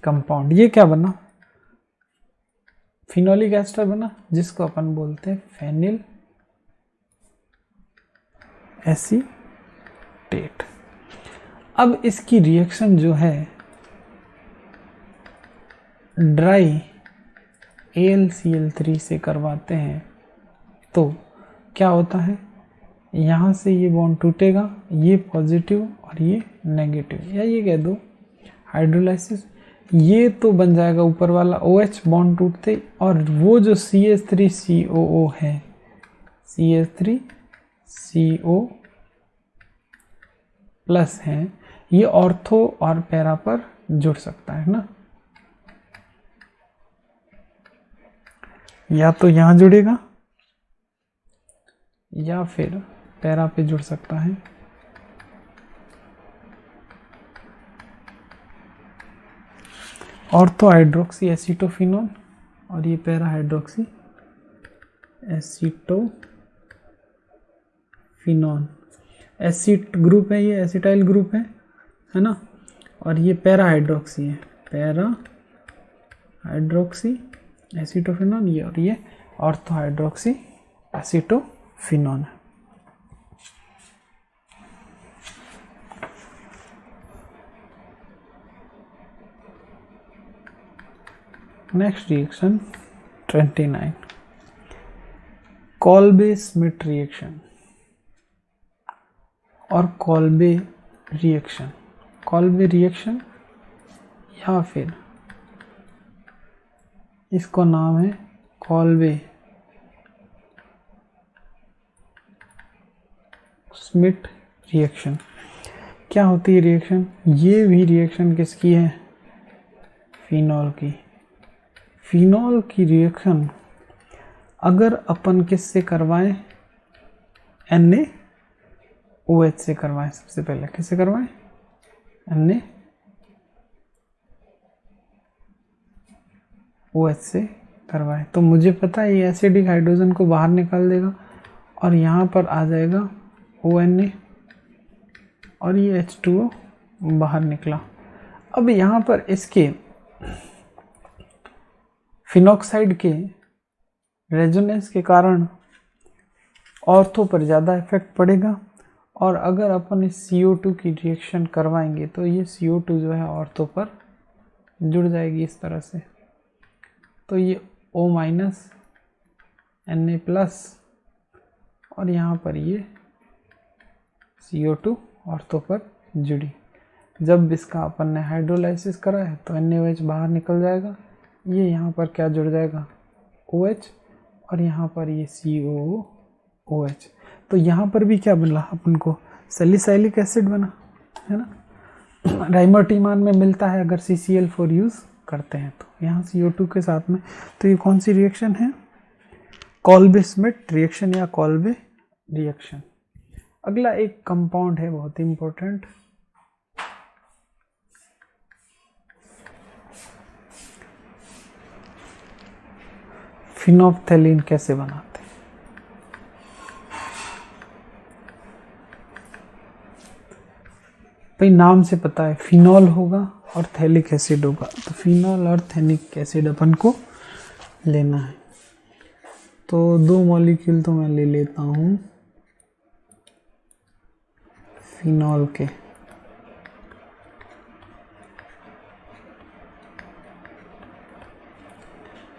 कंपाउंड। ये क्या बना? फिनोलिक एस्टर बना, जिसको अपन बोलते हैं फेनिल एसीटेट। अब इसकी रिएक्शन जो है ड्राई AlCl3 से करवाते हैं तो क्या होता है? यहाँ से ये बॉन्ड टूटेगा, ये पॉजिटिव और ये नेगेटिव, या ये कह दो हाइड्रोलाइसिस। ये तो बन जाएगा ऊपर वाला OH बॉन्ड टूटते, और वो जो CH3COO है, CH3CO प्लस है, ये ऑर्थो और पैरा पर जुड़ सकता है ना, या तो यहाँ जुड़ेगा या फिर पैरा पे जुड़ सकता है। ऑर्थो हाइड्रोक्सी एसीटोफिनॉल और ये पैरा हाइड्रोक्सी एसीटोफिनॉल। एसिट ग्रुप है, ये एसिटाइल ग्रुप है ना, और ये पैरा हाइड्रोक्सी है, पैरा हाइड्रोक्सी एसीटोफिनॉल, ये, और ये ऑर्थो हाइड्रोक्सी एसीटोफिनॉल है। Next reaction 29, Kolbe Smith reaction और कॉल्बे रिएक्शन। कॉल्बे रिएक्शन या फिर इसको नाम है कॉल्बे स्मिथ रिएक्शन। क्या होती है रिएक्शन? ये भी रिएक्शन किसकी है? फिनॉल की। फिनॉल की रिएक्शन अगर अपन किससे करवाएं? NaOH से करवाएं। सबसे पहले किससे करवाएं? NaOH से करवाएं। तो मुझे पता है ये एसिडिक हाइड्रोजन को बाहर निकाल देगा और यहाँ पर आ जाएगा ONA और ये H2O बाहर निकला। अब यहाँ पर इसके फिनॉक्साइड के रेजोनेंस के कारण ऑर्थो पर ज़्यादा इफेक्ट पड़ेगा, और अगर अपन इस CO2 की रिएक्शन करवाएंगे तो ये CO2 जो है ऑर्थो पर जुड़ जाएगी इस तरह से। तो ये O- Na+ और यहाँ पर ये CO2 ऑर्थो पर जुड़ी। जब इसका अपन ने हाइड्रोलाइसिस करा है तो NaOH बाहर निकल जाएगा, ये यहाँ पर क्या जुड़ जाएगा? OH, और यहाँ पर ये COOH। तो यहाँ पर भी क्या बना अपन को? सैलिसाइलिक एसिड बना, है ना। राइमर्टीमान में मिलता है अगर CCl4 यूज़ करते हैं तो, यहाँ CO2 के साथ में। तो ये कौन सी रिएक्शन है? कॉल्बे स्मिथ रिएक्शन या कॉल्बे रिएक्शन। अगला एक कंपाउंड है बहुत इंपॉर्टेंट, फिनोप्थेलिन कैसे बनाते हैं? भाई नाम से पता है, फिनॉल होगा और थैलिक एसिड होगा, तो फिनॉल और थैलिक एसिड अपन को लेना है। तो 2 मॉलिक्यूल तो मैं ले लेता हूँ फिनॉल के,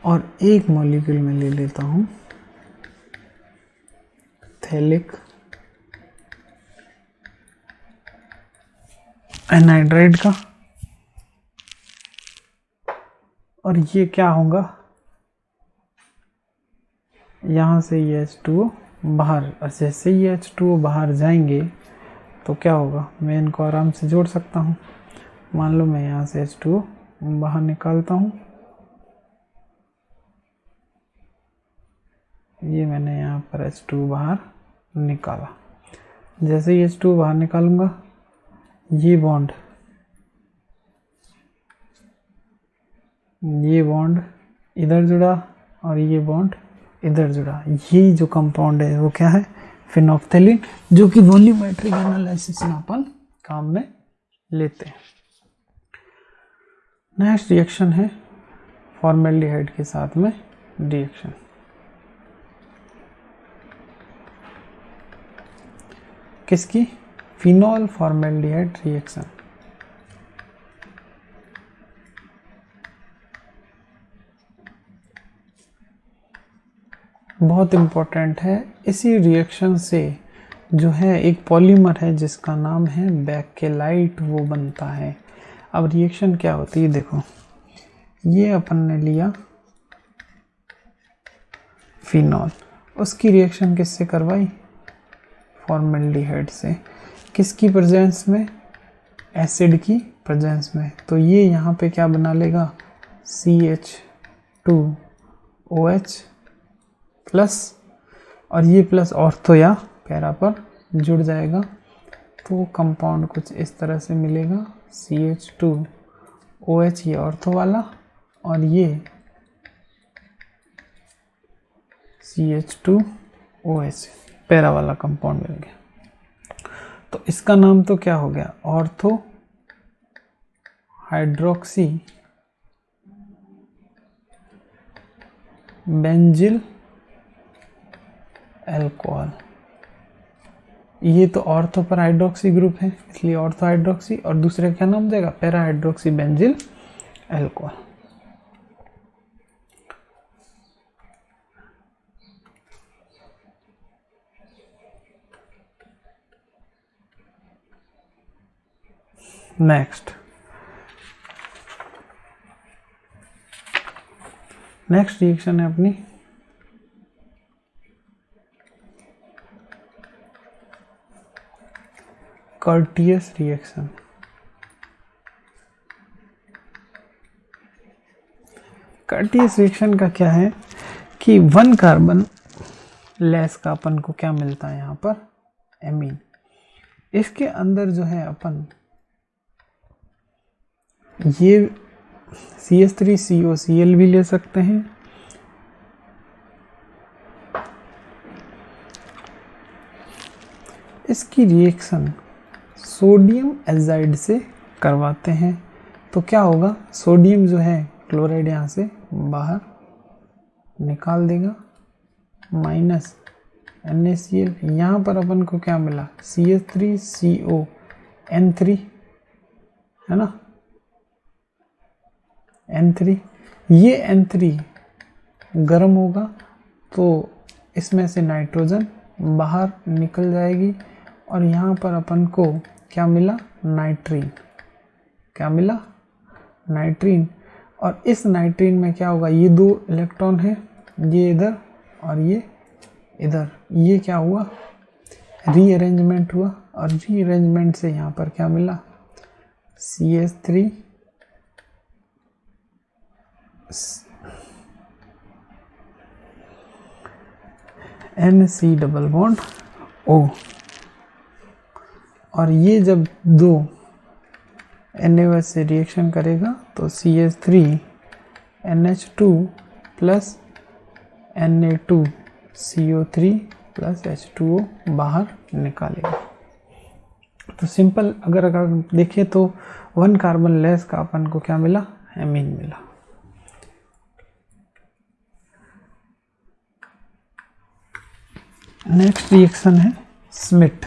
और 1 मॉलिक्यूल में ले लेता हूँ थैलिक एनहाइड्राइड का, और ये क्या होगा, यहाँ से ये H2O बाहर, और जैसे ये H2O बाहर जाएंगे तो क्या होगा, मैं इनको आराम से जोड़ सकता हूँ। मान लो मैं यहाँ से H2O बाहर निकालता हूँ, ये मैंने यहाँ पर H2O बाहर निकाला। जैसे ही H2O बाहर निकालूंगा, ये बॉन्ड इधर जुड़ा और ये बॉन्ड इधर जुड़ा, ये जो कंपाउंड है वो क्या है, फिनोल्फ्थैलीन, जो कि वॉल्यूमेट्रिक एनालिसिस में अपन काम में लेते हैं। नेक्स्ट रिएक्शन है फॉर्मेल्डिहाइड के साथ में रिएक्शन। किसकी, फिनॉल फॉर्मेल्डिहाइड रिएक्शन। बहुत इम्पोर्टेंट है। इसी रिएक्शन से जो है एक पॉलीमर है जिसका नाम है बेकेलाइट, वो बनता है। अब रिएक्शन क्या होती है, देखो ये अपन ने लिया फिनॉल, उसकी रिएक्शन किससे करवाई, फॉर्मेल्डिहाइड से। किसकी प्रेजेंस में, एसिड की प्रेजेंस में। तो ये यहाँ पे क्या बना लेगा, CH2OH प्लस, और ये प्लस ऑर्थो या पैरा पर जुड़ जाएगा, तो कंपाउंड कुछ इस तरह से मिलेगा, CH2OH ये ऑर्थो वाला, और ये CH2OH पैरा वाला कंपाउंड मिल गया। तो इसका नाम तो क्या हो गया, ऑर्थो हाइड्रोक्सी बेंजिल अल्कोहल। ये तो ऑर्थो पर हाइड्रोक्सी ग्रुप है, इसलिए ऑर्थो हाइड्रोक्सी, और दूसरे क्या नाम देगा, para hydroxy benzyl alcohol. Next reaction है अपनी कर्टियस रिएक्शन। कर्टियस रिएक्शन का क्या है कि 1 कार्बन लेस का अपन को क्या मिलता है यहाँ पर, एमीन। इसके अंदर जो है अपन ये CH3COCl भी ले सकते हैं, इसकी रिएक्शन सोडियम एजाइड से करवाते हैं। तो क्या होगा, सोडियम जो है क्लोराइड यहाँ से बाहर निकाल देगा, माइनस NaCl, यहाँ पर अपन को क्या मिला, CH3CON3 है ना, N3। ये N3 गर्म होगा तो इसमें से नाइट्रोजन बाहर निकल जाएगी, और यहाँ पर अपन को क्या मिला, नाइट्रीन। क्या मिला, नाइट्रीन। और इस नाइट्रीन में क्या होगा, ये 2 इलेक्ट्रॉन है, ये इधर और ये इधर, ये क्या हुआ, रीअरेंजमेंट हुआ, और रीअरेंजमेंट से यहाँ पर क्या मिला, CH3 NC double bond O, और ये जब 2 NaOH से रिएक्शन करेगा तो CH3NH2 plus Na2CO3 plus H2O बाहर निकालेगा। तो सिंपल अगर देखें तो 1 कार्बन लेस का अपन को क्या मिला, एमीन मिला। नेक्स्ट रिएक्शन है स्मिट।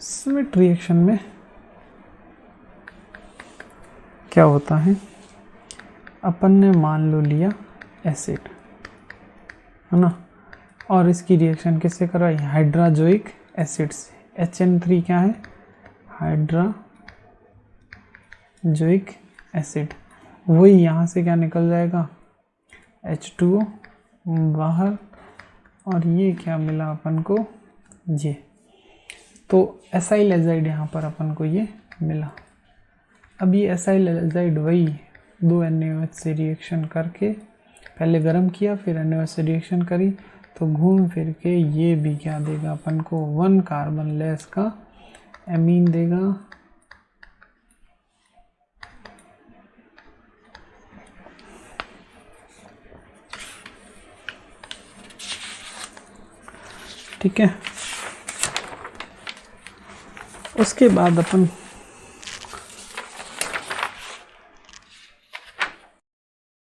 स्मिट रिएक्शन में क्या होता है, अपन ने मान लो लिया एसिड, है ना। और इसकी रिएक्शन किससे करवाई, हाइड्राजोइक एसिड से। HN3 क्या है, हाइड्राजोइक एसिड। वही यहाँ से क्या निकल जाएगा, H2O बाहर, और ये क्या मिला अपन को, ये तो एसाइल एजाइड यहाँ पर अपन को ये मिला। अब ये एसाइल एजाइड वही 2 NaOH से रिएक्शन करके, पहले गर्म किया फिर NaOH से रिएक्शन करी, तो घूम फिर के ये भी क्या देगा अपन को, 1 कार्बन लेस का एमीन देगा। ठीक है, उसके बाद अपन